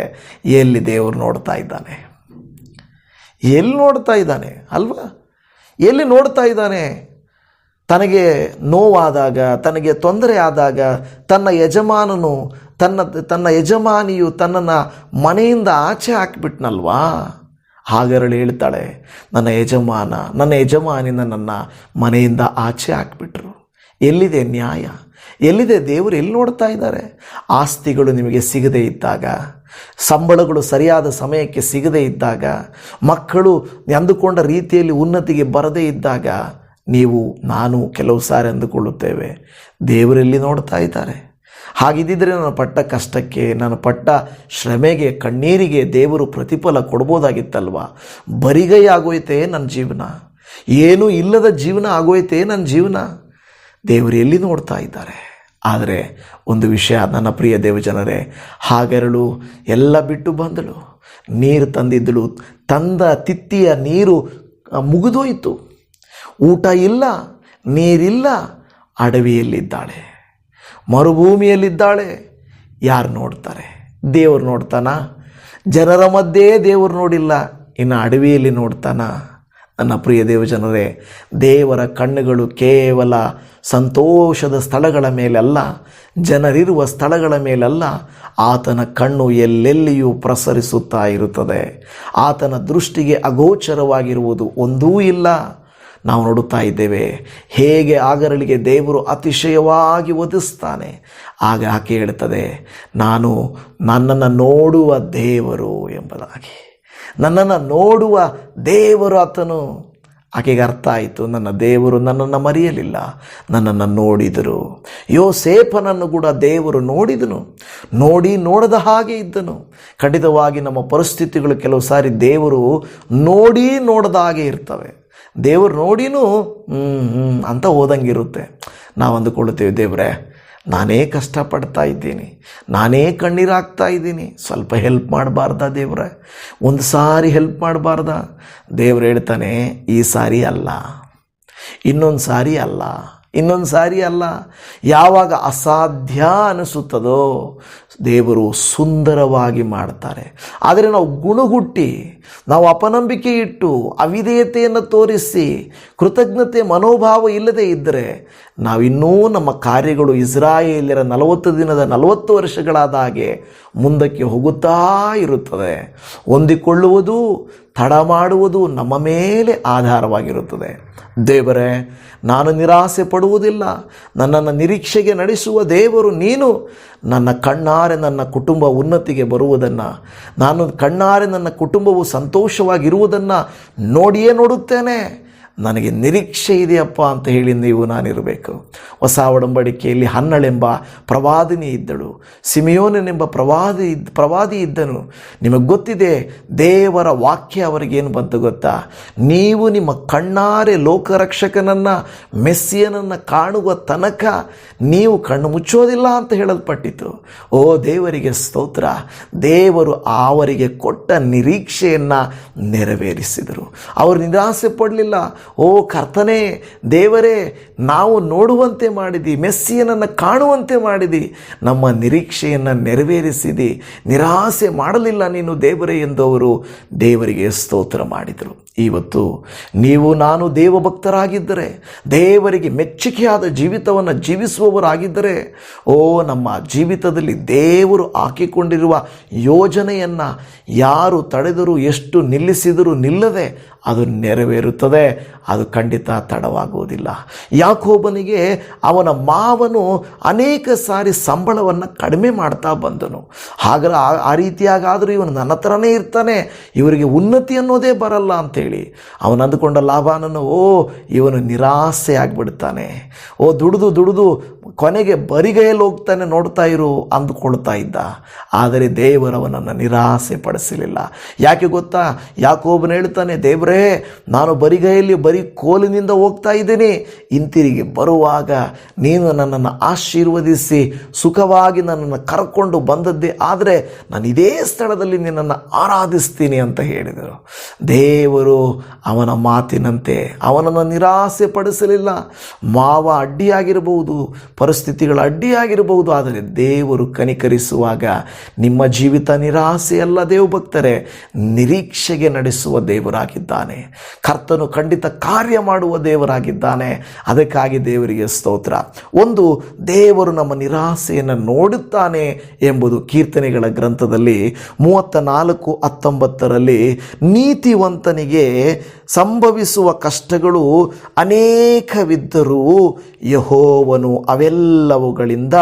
ಎಲ್ಲಿ ದೇವರು ನೋಡ್ತಾ ಇದ್ದಾನೆ, ಎಲ್ಲಿ ನೋಡ್ತಾ ಇದ್ದಾನೆ ಅಲ್ವಾ? ಎಲ್ಲಿ ನೋಡ್ತಾ ಇದ್ದಾನೆ? ತನಗೆ ನೋವಾದಾಗ, ತನಗೆ ತೊಂದರೆ ಆದಾಗ, ತನ್ನ ಯಜಮಾನಿಯು ತನ್ನನ್ನು ಮನೆಯಿಂದ ಆಚೆ ಹಾಕಿಬಿಟ್ನಲ್ವಾ? ಹಾಗರಳು ಹೇಳ್ತಾಳೆ, ನನ್ನ ಯಜಮಾನಿ ನನ್ನನ್ನು ಮನೆಯಿಂದ ಆಚೆ ಹಾಕಿಬಿಟ್ರು. ಎಲ್ಲಿದೆ ನ್ಯಾಯ? ಎಲ್ಲಿದೆ ದೇವರು? ಎಲ್ಲಿ ನೋಡ್ತಾ ಇದ್ದಾರೆ? ಆಸ್ತಿಗಳು ನಿಮಗೆ ಸಿಗದೇ ಇದ್ದಾಗ, ಸಂಬಳಗಳು ಸರಿಯಾದ ಸಮಯಕ್ಕೆ ಸಿಗದೇ ಇದ್ದಾಗ, ಮಕ್ಕಳು ಅಂದುಕೊಂಡ ರೀತಿಯಲ್ಲಿ ಉನ್ನತಿಗೆ ಬರದೇ ಇದ್ದಾಗ, ನಾನು ಕೆಲವು ಸಾರಿ ಅಂದುಕೊಳ್ಳುತ್ತೇವೆ, ದೇವರೆಲ್ಲಿ ನೋಡ್ತಾ ಇದ್ದಾರೆ? ಹಾಗಿದ್ದರೆ ನಾನು ಪಟ್ಟ ಕಷ್ಟಕ್ಕೆ, ನಾನು ಪಟ್ಟ ಶ್ರಮೆಗೆ, ಕಣ್ಣೀರಿಗೆ ದೇವರು ಪ್ರತಿಫಲ ಕೊಡ್ಬೋದಾಗಿತ್ತಲ್ವ? ಬರಿಗೈ ಆಗೋಯ್ತೆ ನನ್ನ ಜೀವನ, ಏನೂ ಇಲ್ಲದ ಜೀವನ ಆಗೋಯ್ತೆ ನನ್ನ ಜೀವನ. ದೇವರು ಎಲ್ಲಿ ನೋಡ್ತಾ ಇದ್ದಾರೆ? ಆದರೆ ಒಂದು ವಿಷಯ ನನ್ನ ಪ್ರಿಯ ದೇವಜನರೇ, ಹಾಗೆರಳು ಎಲ್ಲ ಬಿಟ್ಟು ಬಂದಳು. ನೀರು ತಂದಿದ್ದಳು, ತಂದ ತಿತ್ತಿಯ ನೀರು ಮುಗಿದೋಯಿತು. ಊಟ ಇಲ್ಲ, ನೀರಿಲ್ಲ, ಅಡವಿಯಲ್ಲಿದ್ದಾಳೆ, ಮರುಭೂಮಿಯಲ್ಲಿದ್ದಾಳೆ. ಯಾರು ನೋಡ್ತಾರೆ? ದೇವರು ನೋಡ್ತಾನಾ? ಜನರ ಮಧ್ಯೆ ದೇವರು ನೋಡಿಲ್ಲ, ಇನ್ನು ಅಡವಿಯಲ್ಲಿ ನೋಡ್ತಾನ? ನನ್ನ ಪ್ರಿಯ ದೇವಜನರೇ, ದೇವರ ಕಣ್ಣುಗಳು ಕೇವಲ ಸಂತೋಷದ ಸ್ಥಳಗಳ ಮೇಲಲ್ಲ, ಜನರಿರುವ ಸ್ಥಳಗಳ ಮೇಲಲ್ಲ. ಆತನ ಕಣ್ಣು ಎಲ್ಲೆಲ್ಲಿಯೂ ಪ್ರಸರಿಸುತ್ತಾ ಇರುತ್ತದೆ. ಆತನ ದೃಷ್ಟಿಗೆ ಅಗೋಚರವಾಗಿರುವುದು ಒಂದೂ ಇಲ್ಲ. ನಾವು ನೋಡುತ್ತಾ ಇದ್ದೇವೆ ಹೇಗೆ ಆಗರಳಿಗೆ ದೇವರು ಅತಿಶಯವಾಗಿ ಒದಿಸ್ತಾನೆ. ಆಗ ಆಕೆ ಹೇಳ್ತದೆ, ನಾನು ನನ್ನನ್ನು ನೋಡುವ ದೇವರು ಎಂಬುದಾಗಿ. ನನ್ನನ್ನು ನೋಡುವ ದೇವರು ಆತನು. ಆಕೆಗೆ ಅರ್ಥ ಆಯಿತು, ನನ್ನ ದೇವರು ನನ್ನನ್ನು ಮರೆಯಲಿಲ್ಲ, ನನ್ನನ್ನು ನೋಡಿದರು. ಯೋಸೇಫನನ್ನು ಕೂಡ ದೇವರು ನೋಡಿದನು, ನೋಡದ ಹಾಗೆ ಇದ್ದನು. ಖಂಡಿತವಾಗಿ ನಮ್ಮ ಪರಿಸ್ಥಿತಿಗಳು ಕೆಲವು ಸಾರಿ ದೇವರು ನೋಡದ ಹಾಗೆ ಇರ್ತವೆ. ದೇವರು ನೋಡಿನೂ ಅಂತ ಓದಂಗಿರುತ್ತೆ. ನಾವು ಅಂದುಕೊಳ್ಳುತ್ತೇವೆ, ದೇವರೇ ನಾನೇ ಕಷ್ಟಪಡ್ತಾ ಇದ್ದೀನಿ, ನಾನೇ ಕಣ್ಣೀರಾಗ್ತಾ ಇದ್ದೀನಿ, ಸ್ವಲ್ಪ ಹೆಲ್ಪ್ ಮಾಡಬಾರ್ದಾ ದೇವರೇ? ಒಂದು ಸಾರಿ ಹೆಲ್ಪ್ ಮಾಡಬಾರ್ದಾ? ದೇವರು ಹೇಳ್ತಾನೆ, ಈ ಸಾರಿ ಅಲ್ಲ, ಇನ್ನೊಂದು ಸಾರಿ ಅಲ್ಲ. ಯಾವಾಗ ಅಸಾಧ್ಯ ಅನಿಸುತ್ತದೋ ದೇವರು ಸುಂದರವಾಗಿ ಮಾಡ್ತಾರೆ. ಆದರೆ ನಾವು ಗುಣಗುಟ್ಟಿ, ನಾವು ಅಪನಂಬಿಕೆ ಇಟ್ಟು, ಅವಿಧೇಯತೆಯನ್ನು ತೋರಿಸಿ, ಕೃತಜ್ಞತೆ ಮನೋಭಾವ ಇಲ್ಲದೆ ಇದ್ದರೆ ನಾವಿನ್ನೂ ನಮ್ಮ ಕಾರ್ಯಗಳು ಇಸ್ರಾಯೇಲ್ಯರ 40 ದಿನದ 40 ವರ್ಷಗಳಾದ ಹಾಗೆ ಮುಂದಕ್ಕೆ ಹೋಗುತ್ತಾ ಇರುತ್ತದೆ. ಹೊಂದಿಕೊಳ್ಳುವುದು, ತಡ ಮಾಡುವುದು ನಮ್ಮ ಮೇಲೆ ಆಧಾರವಾಗಿರುತ್ತದೆ. ದೇವರೇ, ನಾನು ನಿರಾಸೆ ಪಡುವುದಿಲ್ಲ, ನನ್ನನ್ನು ನಿರೀಕ್ಷೆಗೆ ನಡೆಸುವ ದೇವರು ನೀನು. ನನ್ನ ಕಣ್ಣಾರೆ ನನ್ನ ಕುಟುಂಬ ಉನ್ನತಿಗೆ ಬರುವುದನ್ನು, ನಾನು ಕಣ್ಣಾರೆ ನನ್ನ ಕುಟುಂಬವು ಸಂತೋಷವಾಗಿರುವುದನ್ನು ನೋಡಿಯೇ ನೋಡುತ್ತೇನೆ. ನನಗೆ ನಿರೀಕ್ಷೆ ಇದೆಯಪ್ಪ ಅಂತ ಹೇಳಿ ನಾನಿರಬೇಕು. ಹೊಸ ಒಡಂಬಡಿಕೆಯಲ್ಲಿ ಹನ್ನಳೆಂಬ ಪ್ರವಾದಿನಿ ಇದ್ದಳು, ಸಿಮಿಯೋನನೆಂಬ ಪ್ರವಾದಿ ಇದ್ದನು. ನಿಮಗೆ ಗೊತ್ತಿದೆ, ದೇವರ ವಾಕ್ಯ ಅವರಿಗೇನು ಬಂತು ಗೊತ್ತಾ? ನೀವು ನಿಮ್ಮ ಕಣ್ಣಾರೆ ಲೋಕರಕ್ಷಕನನ್ನು, ಮೆಸ್ಸಿಯನನ್ನು ಕಾಣುವ ತನಕ ನೀವು ಕಣ್ಣು ಮುಚ್ಚೋದಿಲ್ಲ ಅಂತ ಹೇಳಲ್ಪಟ್ಟಿತು. ಓ ದೇವರಿಗೆ ಸ್ತೋತ್ರ! ದೇವರು ಅವರಿಗೆ ಕೊಟ್ಟ ನಿರೀಕ್ಷೆಯನ್ನು ನೆರವೇರಿಸಿದರು. ಅವರು ನಿರಾಸೆ ಪಡಲಿಲ್ಲ. ಓ ಕರ್ತನೇ, ದೇವರೇ, ನಾವು ನೋಡುವಂತೆ ಮಾಡಿದಿ, ಮೆಸ್ಸಿಯನನ್ನು ಕಾಣುವಂತೆ ಮಾಡಿದಿ, ನಮ್ಮ ನಿರೀಕ್ಷೆಯನ್ನು ನೆರವೇರಿಸಿದಿ, ನಿರಾಸೆ ಮಾಡಲಿಲ್ಲ ನೀನು ದೇವರೇ ಎಂದವರು ದೇವರಿಗೆ ಸ್ತೋತ್ರ ಮಾಡಿದರು. ಇವತ್ತು ನಾನು ದೇವಭಕ್ತರಾಗಿದ್ದರೆ, ದೇವರಿಗೆ ಮೆಚ್ಚುಗೆಯಾದ ಜೀವಿತವನ್ನು ಜೀವಿಸುವವರಾಗಿದ್ದರೆ, ನಮ್ಮ ಜೀವಿತದಲ್ಲಿ ದೇವರು ಹಾಕಿಕೊಂಡಿರುವ ಯೋಜನೆಯನ್ನು ಯಾರು ತಡೆದರೂ, ಎಷ್ಟು ನಿಲ್ಲಿಸಿದರೂ ನಿಲ್ಲದೆ ಅದು ನೆರವೇರುತ್ತದೆ. ಅದು ಖಂಡಿತ ತಡವಾಗುವುದಿಲ್ಲ. ಯಾಕೋಬನಿಗೆ ಅವನ ಮಾವನು ಅನೇಕ ಸಾರಿ ಸಂಬಳವನ್ನು ಕಡಿಮೆ ಮಾಡ್ತಾ ಬಂದನು. ಹಾಗಾದ್ರೆ ಆ ರೀತಿಯಾಗಾದರೂ ಇವನು ನನ್ನ ಹತ್ರನೇ ಇರ್ತಾನೆ, ಇವರಿಗೆ ಉನ್ನತಿ ಅನ್ನೋದೇ ಬರಲ್ಲ ಅಂಥೇಳಿ ಅವನು ಅಂದುಕೊಂಡ ಲಾಭಾನನು, ಇವನು ನಿರಾಸೆ ಆಗಿಬಿಡ್ತಾನೆ. ದುಡಿದು ಕೊನೆಗೆ ಬರಿಗೈಯಲ್ಲಿ ಹೋಗ್ತಾನೆ, ನೋಡ್ತಾ ಇರು ಅಂದುಕೊಳ್ತಾ ಇದ್ದ. ಆದರೆ ದೇವರವನನ್ನು ನಿರಾಸೆ ಪಡಿಸಲಿಲ್ಲ. ಯಾಕೆ ಗೊತ್ತಾ? ಯಾಕೋಬನು ಹೇಳ್ತಾನೆ, ದೇವರೇ, ನಾನು ಬರಿಗೈಯಲ್ಲಿ ಬರೀ ಕೋಲಿನಿಂದ ಹೋಗ್ತಾ ಇದ್ದೀನಿ, ಹಿಂತಿರುಗಿ ಬರುವಾಗ ನೀನು ನನ್ನನ್ನು ಆಶೀರ್ವದಿಸಿ ಸುಖವಾಗಿ ನನ್ನನ್ನು ಕರ್ಕೊಂಡು ಬಂದದ್ದೇ ಆದರೆ ನಾನು ಇದೇ ಸ್ಥಳದಲ್ಲಿ ನಿನ್ನನ್ನು ಆರಾಧಿಸ್ತೀನಿ ಅಂತ ಹೇಳಿದರು. ದೇವರು ಅವನ ಮಾತಿನಂತೆ ಅವನನ್ನು ನಿರಾಸೆ ಪಡಿಸಲಿಲ್ಲ. ಮಾವ ಅಡ್ಡಿಯಾಗಿರಬಹುದು, ಪರಿಸ್ಥಿತಿಗಳು ಅಡ್ಡಿಯಾಗಿರಬಹುದು, ಆದರೆ ದೇವರು ಕನಿಕರಿಸುವಾಗ ನಿಮ್ಮ ಜೀವಿತ ನಿರಾಸೆಯಲ್ಲ ದೇವಭಕ್ತರೇ, ನಿರೀಕ್ಷೆಗೆ ನಡೆಸುವ ದೇವರಾಗಿದ್ದಾನೆ. ಕರ್ತನು ಖಂಡಿತ ಕಾರ್ಯ ಮಾಡುವ ದೇವರಾಗಿದ್ದಾನೆ. ಅದಕ್ಕಾಗಿ ದೇವರಿಗೆ ಸ್ತೋತ್ರ. ಒಂದು, ದೇವರು ನಮ್ಮ ನಿರಾಸೆಯನ್ನು ನೋಡುತ್ತಾನೆ ಎಂಬುದು ಕೀರ್ತನೆಗಳ ಗ್ರಂಥದಲ್ಲಿ 34:19 ನೀತಿವಂತನಿಗೆ ಸಂಭವಿಸುವ ಕಷ್ಟಗಳು ಅನೇಕವಿದ್ದರೂ ಯೆಹೋವನು ಅವೆಲ್ಲವುಗಳಿಂದ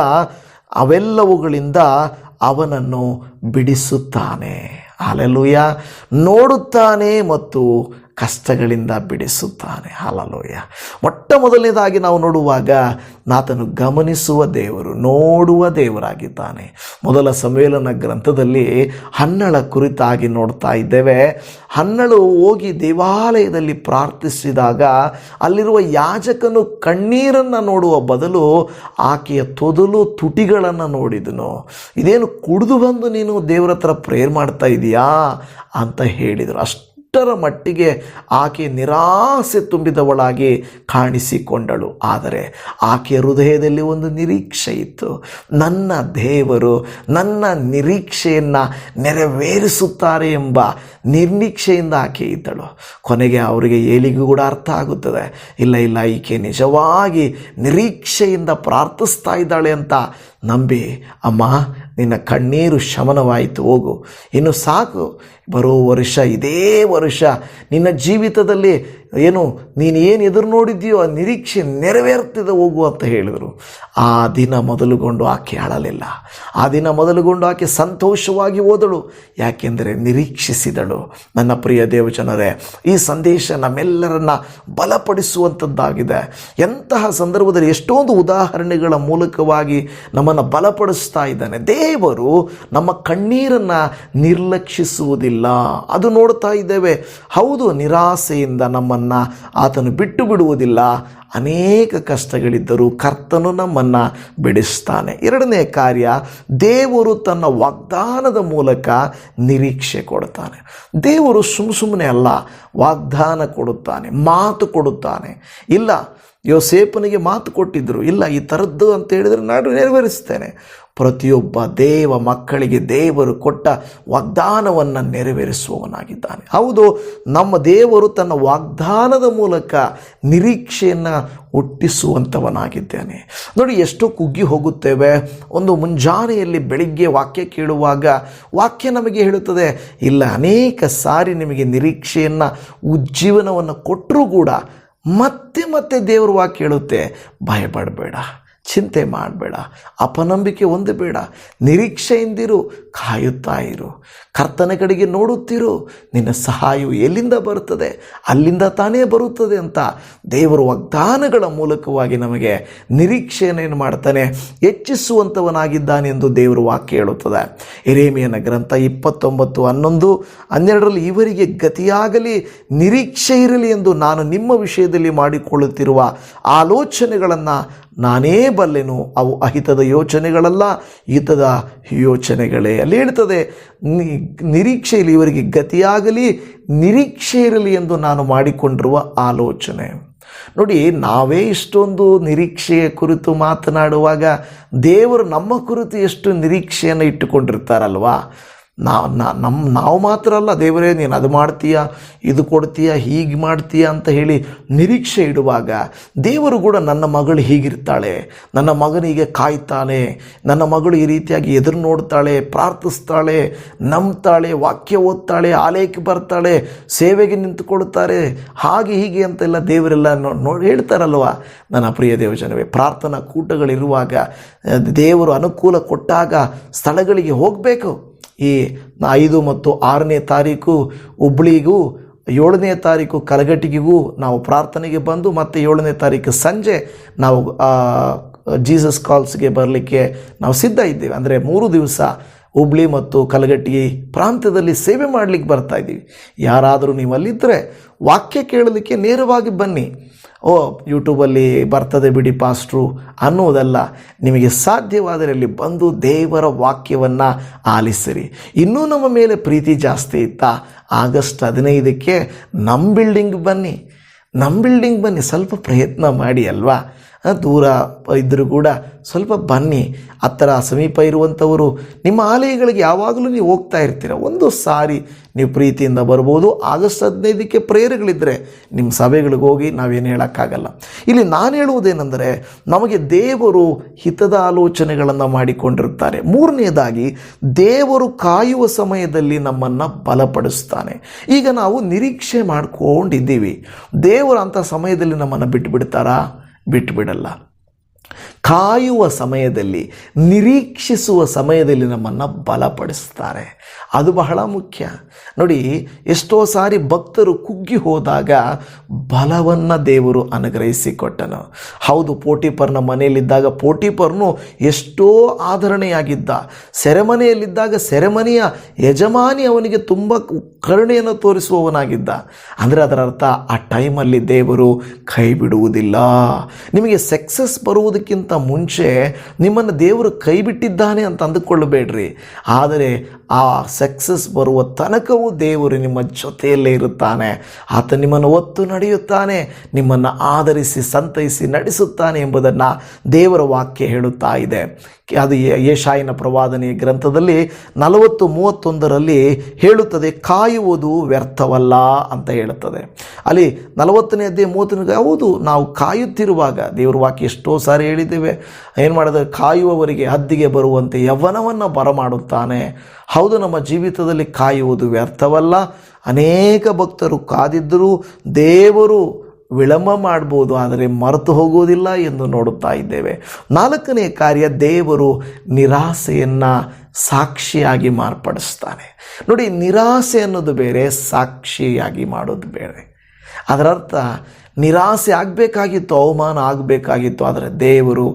ಅವನನ್ನು ಬಿಡಿಸುತ್ತಾನೆ. ಹಲ್ಲೆಲೂಯಾ. ನೋಡುತ್ತಾನೆ ಮತ್ತು ಕಷ್ಟಗಳಿಂದ ಬಿಡಿಸುತ್ತಾನೆ. ಹಲ್ಲೆಲೂಯಾ. ಮೊಟ್ಟ ಮೊದಲನೇದಾಗಿ ನಾವು ನೋಡುವಾಗ ಆತನು ಗಮನಿಸುವ ದೇವರು, ನೋಡುವ ದೇವರಾಗಿದ್ದಾನೆ. ಮೊದಲ ಸಮುವೇಲನ ಗ್ರಂಥದಲ್ಲಿ ಹನ್ನಳ ಕುರಿತಾಗಿ ನೋಡ್ತಾ ಇದ್ದೇವೆ. ಹನ್ನಳು ಹೋಗಿ ದೇವಾಲಯದಲ್ಲಿ ಪ್ರಾರ್ಥಿಸಿದಾಗ ಅಲ್ಲಿರುವ ಯಾಜಕನು ಕಣ್ಣೀರನ್ನು ನೋಡುವ ಬದಲು ಆಕೆಯ ತೊದಲು ತುಟಿಗಳನ್ನು ನೋಡಿದನು. ಇದೇನು ಕುಡಿದು ಬಂದು ನೀನು ದೇವರ ಹತ್ರ ಪ್ರೇಯರ್ ಮಾಡ್ತಾ ಇದೀಯಾ ಅಂತ ಹೇಳಿದರು. ಅಷ್ಟರ ಮಟ್ಟಿಗೆ ಆಕೆ ನಿರಾಸೆ ತುಂಬಿದವಳಾಗಿ ಕಾಣಿಸಿಕೊಂಡಳು. ಆದರೆ ಆಕೆಯ ಹೃದಯದಲ್ಲಿ ಒಂದು ನಿರೀಕ್ಷೆ ಇತ್ತು. ನನ್ನ ದೇವರು ನನ್ನ ನಿರೀಕ್ಷೆಯನ್ನು ನೆರವೇರಿಸುತ್ತಾರೆ ಎಂಬ ನಿರೀಕ್ಷೆಯಿಂದ ಆಕೆ ಇದ್ದಳು. ಕೊನೆಗೆ ಅವರಿಗೆ ಏಲಿಗೂ ಕೂಡ ಅರ್ಥ ಆಗುತ್ತದೆ, ಇಲ್ಲ ಈಕೆ ನಿಜವಾಗಿ ನಿರೀಕ್ಷೆಯಿಂದ ಪ್ರಾರ್ಥಿಸ್ತಾ ಇದ್ದಾಳೆ ಅಂತ ನಂಬಿ, ಅಮ್ಮ ನಿನ್ನ ಕಣ್ಣೀರು ಶಮನವಾಯಿತು, ಹೋಗು, ಇನ್ನು ಸಾಕು, ಬರೋ ವರ್ಷ ಇದೇ ವರ್ಷ ನಿನ್ನ ಜೀವಿತದಲ್ಲಿ ನೀನು ಏನು ಎದುರು ನೋಡಿದ್ದೀಯೋ ಆ ನಿರೀಕ್ಷೆ ನೆರವೇರ್ತಿದೆ, ಹೋಗು ಅಂತ ಹೇಳಿದರು. ಆ ದಿನ ಮೊದಲುಗೊಂಡು ಆಕೆ ಅಳಲಿಲ್ಲ. ಆ ದಿನ ಮೊದಲುಗೊಂಡು ಆಕೆ ಸಂತೋಷವಾಗಿ ಹೋದಳು. ಯಾಕೆಂದರೆ ನಿರೀಕ್ಷಿಸಿದಳು. ನನ್ನ ಪ್ರಿಯ ದೇವಜನರೇ, ಈ ಸಂದೇಶ ನಮ್ಮೆಲ್ಲರನ್ನ ಬಲಪಡಿಸುವಂಥದ್ದಾಗಿದೆ. ಎಂತಹ ಸಂದರ್ಭದಲ್ಲಿ ಎಷ್ಟೊಂದು ಉದಾಹರಣೆಗಳ ಮೂಲಕವಾಗಿ ನಮ್ಮನ್ನು ಬಲಪಡಿಸ್ತಾ ಇದ್ದಾನೆ. ದೇವರು ನಮ್ಮ ಕಣ್ಣೀರನ್ನು ನಿರ್ಲಕ್ಷಿಸುವುದಿಲ್ಲ. ಅದು ನೋಡ್ತಾ ಇದ್ದೇವೆ. ಹೌದು, ನಿರಾಸೆಯಿಂದ ನಮ್ಮನ್ನು ಆತನು ಬಿಟ್ಟು ಬಿಡುವುದಿಲ್ಲ. ಅನೇಕ ಕಷ್ಟಗಳಿದ್ದರೂ ಕರ್ತನು ನಮ್ಮನ್ನು ಬಿಡಿಸ್ತಾನೆ. ಎರಡನೇ ಕಾರ್ಯ, ದೇವರು ತನ್ನ ವಾಗ್ದಾನದ ಮೂಲಕ ನಿರೀಕ್ಷೆ ಕೊಡ್ತಾನೆ. ದೇವರು ಸುಮ್ಮನೆ ಅಲ್ಲ ವಾಗ್ದಾನ ಕೊಡುತ್ತಾನೆ, ಮಾತು ಕೊಡುತ್ತಾನೆ. ಇಲ್ಲ, ಯೋಸೇಫನಿಗೆ ಮಾತು ಕೊಟ್ಟಿದ್ದರು, ಇಲ್ಲ ಈ ಥರದ್ದು ಅಂತ ಹೇಳಿದರೆ ನಾನು ನೆರವೇರಿಸ್ತೇನೆ. ಪ್ರತಿಯೊಬ್ಬ ದೇವ ಮಕ್ಕಳಿಗೆ ದೇವರು ಕೊಟ್ಟ ವಾಗ್ದಾನವನ್ನು ನೆರವೇರಿಸುವವನಾಗಿದ್ದಾನೆ. ಹೌದು, ನಮ್ಮ ದೇವರು ತನ್ನ ವಾಗ್ದಾನದ ಮೂಲಕ ನಿರೀಕ್ಷೆಯನ್ನು ಹುಟ್ಟಿಸುವಂಥವನಾಗಿದ್ದಾನೆ. ನೋಡಿ, ಎಷ್ಟೋ ಕುಗ್ಗಿ ಹೋಗುತ್ತೇವೆ. ಒಂದು ಮುಂಜಾನೆಯಲ್ಲಿ ಬೆಳಿಗ್ಗೆ ವಾಕ್ಯ ಕೇಳುವಾಗ ವಾಕ್ಯ ನಮಗೆ ಹೇಳುತ್ತದೆ, ಇಲ್ಲ, ಅನೇಕ ಸಾರಿ ನಿಮಗೆ ನಿರೀಕ್ಷೆಯನ್ನು ಉಜ್ಜೀವನವನ್ನು ಕೊಟ್ಟರೂ ಕೂಡ ಮತ್ತೆ ದೇವರು ವಾಕ್ಯ ಹೇಳುತ್ತೆ, ಭಯಪಡಬೇಡ, ಚಿಂತೆ ಮಾಡಬೇಡ, ಅಪನಂಬಿಕೆ ಹೊಂದಬೇಡ, ನಿರೀಕ್ಷೆಯಿಂದಿರು, ಕಾಯುತ್ತಾ ಇರು, ಕರ್ತನ ಕಡೆಗೆ ನೋಡುತ್ತಿರು, ನಿನ್ನ ಸಹಾಯವು ಎಲ್ಲಿಂದ ಬರುತ್ತದೆ, ಅಲ್ಲಿಂದ ತಾನೇ ಬರುತ್ತದೆ ಅಂತ ದೇವರು ವಾಗ್ದಾನಗಳ ಮೂಲಕವಾಗಿ ನಮಗೆ ನಿರೀಕ್ಷೆಯನ್ನು ಏನು ಮಾಡ್ತಾನೆ, ಹೆಚ್ಚಿಸುವಂಥವನಾಗಿದ್ದಾನೆ ಎಂದು ದೇವರು ವಾಕ್ಯ ಹೇಳುತ್ತದೆ. ಯೆರೆಮೀಯನ ಗ್ರಂಥ 29:11-12 ಇವರಿಗೆ ಗತಿಯಾಗಲಿ, ನಿರೀಕ್ಷೆ ಇರಲಿ ಎಂದು ನಾನು ನಿಮ್ಮ ವಿಷಯದಲ್ಲಿ ಮಾಡಿಕೊಳ್ಳುತ್ತಿರುವ ಆಲೋಚನೆಗಳನ್ನು ನಾನೇ ಬಲ್ಲೆನು, ಅವು ಅಹಿತದ ಯೋಚನೆಗಳಲ್ಲ, ಹಿತದ ಯೋಚನೆಗಳೇ. ಅಲ್ಲಿ ಹೇಳ್ತದೆ, ನಿರೀಕ್ಷೆಯಲ್ಲಿ ಇವರಿಗೆ ಗತಿಯಾಗಲಿ, ನಿರೀಕ್ಷೆ ಇರಲಿ ಎಂದು ನಾನು ಮಾಡಿಕೊಂಡಿರುವ ಆಲೋಚನೆ. ನೋಡಿ, ನಾವೇ ಇಷ್ಟೊಂದು ನಿರೀಕ್ಷೆಯ ಕುರಿತು ಮಾತನಾಡುವಾಗ ದೇವರು ನಮ್ಮ ಕುರಿತು ಎಷ್ಟು ನಿರೀಕ್ಷೆಯನ್ನು ಇಟ್ಟುಕೊಂಡಿರ್ತಾರಲ್ವಾ. ನಾವು ಮಾತ್ರ ಅಲ್ಲ, ದೇವರೇ ನೀನು ಅದು ಮಾಡ್ತೀಯಾ, ಇದು ಕೊಡ್ತೀಯಾ, ಹೀಗೆ ಮಾಡ್ತೀಯಾ ಅಂತ ಹೇಳಿ ನಿರೀಕ್ಷೆ ಇಡುವಾಗ ದೇವರು ಕೂಡ ನನ್ನ ಮಗಳು ಹೀಗಿರ್ತಾಳೆ, ನನ್ನ ಮಗನಿಗೆ ಕಾಯ್ತಾನೆ, ನನ್ನ ಮಗಳು ಈ ರೀತಿಯಾಗಿ ಎದುರು ನೋಡ್ತಾಳೆ, ಪ್ರಾರ್ಥಿಸ್ತಾಳೆ, ನಂಬ್ತಾಳೆ, ವಾಕ್ಯ ಓದ್ತಾಳೆ, ಆಲಯಕ್ಕೆ ಬರ್ತಾಳೆ, ಸೇವೆಗೆ ನಿಂತುಕೊಳ್ತಾರೆ, ಹಾಗೆ ಹೀಗೆ ಅಂತೆಲ್ಲ ದೇವರೆಲ್ಲ ಹೇಳ್ತಾರಲ್ವ. ನನ್ನ ಪ್ರಿಯ ದೇವಜನವೇ, ಪ್ರಾರ್ಥನಾ ಕೂಟಗಳಿರುವಾಗ ದೇವರು ಅನುಕೂಲ ಕೊಟ್ಟಾಗ ಸ್ಥಳಗಳಿಗೆ ಹೋಗಬೇಕು. ಈ 5 ಮತ್ತು 6ನೇ ತಾರೀಕು ಹುಬ್ಳಿಗೂ, 7ನೇ ತಾರೀಕು ಕಲಘಟಗಿಗೂ ನಾವು ಪ್ರಾರ್ಥನೆಗೆ ಬಂದು, ಮತ್ತು 7ನೇ ತಾರೀಕು ಸಂಜೆ ನಾವು ಜೀಸಸ್ ಕಾಲ್ಸ್ಗೆ ಬರಲಿಕ್ಕೆ ನಾವು ಸಿದ್ಧ ಇದ್ದೇವೆ. ಅಂದರೆ 3 ದಿವಸ ಹುಬ್ಳಿ ಮತ್ತು ಕಲಘಟಗಿ ಪ್ರಾಂತ್ಯದಲ್ಲಿ ಸೇವೆ ಮಾಡಲಿಕ್ಕೆ ಬರ್ತಾ ಇದ್ದೀವಿ. ಯಾರಾದರೂ ನೀವು ಅಲ್ಲಿದ್ದರೆ ವಾಕ್ಯ ಕೇಳಲಿಕ್ಕೆ ನೇರವಾಗಿ ಬನ್ನಿ. ಯೂಟ್ಯೂಬಲ್ಲಿ ಬರ್ತದೆ ಬಿಡಿ ಪಾಸ್ಟ್ರು ಅನ್ನೋದಲ್ಲ, ನಿಮಗೆ ಸಾಧ್ಯವಾದರೆ ಅಲ್ಲಿ ಬಂದು ದೇವರ ವಾಕ್ಯವನ್ನು ಆಲಿಸಿರಿ. ಇನ್ನೂ ನಮ್ಮ ಮೇಲೆ ಪ್ರೀತಿ ಜಾಸ್ತಿ ಇತ್ತಾ, ಆಗಸ್ಟ್ 15ಕ್ಕೆ ನಮ್ಮ ಬಿಲ್ಡಿಂಗ್ ಬನ್ನಿ, ಸ್ವಲ್ಪ ಪ್ರಯತ್ನ ಮಾಡಿ ಅಲ್ವಾ. ದೂರ ಇದ್ದರೂ ಕೂಡ ಸ್ವಲ್ಪ ಬನ್ನಿ. ಹತ್ತಿರ ಸಮೀಪ ಇರುವಂಥವರು ನಿಮ್ಮ ಆಲಯಗಳಿಗೆ ಯಾವಾಗಲೂ ನೀವು ಹೋಗ್ತಾ ಇರ್ತೀರ, ಒಂದು ಸಾರಿ ನೀವು ಪ್ರೀತಿಯಿಂದ ಬರ್ಬೋದು. ಆಗಸ್ಟ್ 15ಕ್ಕೆ ಪ್ರೇಯರ್ಗಳಿದ್ದರೆ ನಿಮ್ಮ ಸಭೆಗಳಿಗೆ ಹೋಗಿ, ನಾವೇನು ಹೇಳೋಕ್ಕಾಗಲ್ಲ. ಇಲ್ಲಿ ನಾನು ಹೇಳುವುದೇನೆಂದರೆ, ನಮಗೆ ದೇವರು ಹಿತದ ಆಲೋಚನೆಗಳನ್ನು ಮಾಡಿಕೊಂಡಿರ್ತಾರೆ. 3ನೇದಾಗಿ, ದೇವರು ಕಾಯುವ ಸಮಯದಲ್ಲಿ ನಮ್ಮನ್ನು ಬಲಪಡಿಸ್ತಾನೆ. ಈಗ ನಾವು ನಿರೀಕ್ಷೆ ಮಾಡ್ಕೊಂಡಿದ್ದೀವಿ, ದೇವರು ಅಂಥ ಸಮಯದಲ್ಲಿ ನಮ್ಮನ್ನು ಬಿಟ್ಟುಬಿಡ್ತಾರಾ? ಬಿಟ್ಟುಬಿಡಲ್ಲ. ಕಾಯುವ ಸಮಯದಲ್ಲಿ, ನಿರೀಕ್ಷಿಸುವ ಸಮಯದಲ್ಲಿ ನಮ್ಮನ್ನು ಬಲಪಡಿಸ್ತಾರೆ. ಅದು ಬಹಳ ಮುಖ್ಯ. ನೋಡಿ, ಎಷ್ಟೋ ಸಾರಿ ಭಕ್ತರು ಕುಗ್ಗಿ ಹೋದಾಗ ಬಲವನ್ನು ದೇವರು ಅನುಗ್ರಹಿಸಿಕೊಟ್ಟನು. ಹೌದು, ಪೋಟಿಫರನ ಮನೆಯಲ್ಲಿದ್ದಾಗ ಪೋಟಿಫರನು ಎಷ್ಟೋ ಆಧರಣೆಯಾಗಿದ್ದ. ಸೆರೆಮನೆಯಲ್ಲಿದ್ದಾಗ ಸೆರೆಮನೆಯ ಯಜಮಾನಿ ಅವನಿಗೆ ತುಂಬ ಕರುಣೆಯನ್ನು ತೋರಿಸುವವನಾಗಿದ್ದ. ಅಂದರೆ ಅದರ ಅರ್ಥ, ಆ ಟೈಮಲ್ಲಿ ದೇವರು ಕೈ ಬಿಡುವುದಿಲ್ಲ. ನಿಮಗೆ ಸಕ್ಸಸ್ ಬರುವುದಕ್ಕಿಂತ ಮುಂಚೆ ನಿಮ್ಮನ್ನು ದೇವರು ಕೈ ಬಿಟ್ಟಿದ್ದಾನೆ ಅಂತ ಅಂದುಕೊಳ್ಳಬೇಡ್ರಿ. ಆದರೆ ಆ ಸಕ್ಸಸ್ ಬರುವ ತನಕವೂ ದೇವರು ನಿಮ್ಮ ಜೊತೆಯಲ್ಲೇ ಇರುತ್ತಾನೆ. ಆತ ನಿಮ್ಮನ್ನು ಒತ್ತು ನಡೆಯುತ್ತಾನೆ, ನಿಮ್ಮನ್ನು ಆಧರಿಸಿ ಸಂತೈಸಿ ನಡೆಸುತ್ತಾನೆ ಎಂಬುದನ್ನು ದೇವರ ವಾಕ್ಯ ಹೇಳುತ್ತಾ ಇದೆ. ಅದು ಯೆಶಾಯನ ಪ್ರವಾದನೆಯ ಗ್ರಂಥದಲ್ಲಿ 40:31 ಹೇಳುತ್ತದೆ, ಕಾಯುವುದು ವ್ಯರ್ಥವಲ್ಲ ಅಂತ ಹೇಳುತ್ತದೆ. ಅಲ್ಲಿ 40ನೇ ಅಧ್ಯಾಯ 30 ಹೌದು, ನಾವು ಕಾಯುತ್ತಿರುವಾಗ ದೇವರ ವಾಕ್ಯ ಎಷ್ಟೋ ಸಾರಿ ಹೇಳಿದ್ದೇವೆ, ಏನು ಮಾಡೋದು, ಕಾಯುವವರಿಗೆ ಹದ್ದಿಗೆ ಬರುವಂತೆ ಯೌವನವನ್ನು ಬರಮಾಡುತ್ತಾನೆ. ಹೌದು, ನಮ್ಮ ಜೀವಿತದಲ್ಲಿ ಕಾಯುವುದು ವ್ಯರ್ಥವಲ್ಲ. ಅನೇಕ ಭಕ್ತರು ಕಾದಿದ್ದರೂ ದೇವರು ವಿಳಂಬ ಮಾಡ್ಬೋದು, ಆದರೆ ಮರೆತು ಹೋಗುವುದಿಲ್ಲ ಎಂದು ನೋಡುತ್ತಾ ಇದ್ದೇವೆ. 4ನೇ ಕಾರ್ಯ, ದೇವರು ನಿರಾಸೆಯನ್ನು ಸಾಕ್ಷಿಯಾಗಿ ಮಾರ್ಪಡಿಸ್ತಾನೆ. ನೋಡಿ, ನಿರಾಸೆ ಅನ್ನೋದು ಬೇರೆ, ಸಾಕ್ಷಿಯಾಗಿ ಮಾಡೋದು ಬೇರೆ. ಅದರರ್ಥ, ನಿರಾಸೆ ಆಗಬೇಕಾಗಿತ್ತು, ಅವಮಾನ ಆಗಬೇಕಾಗಿತ್ತು, ಆದರೆ ದೇವರು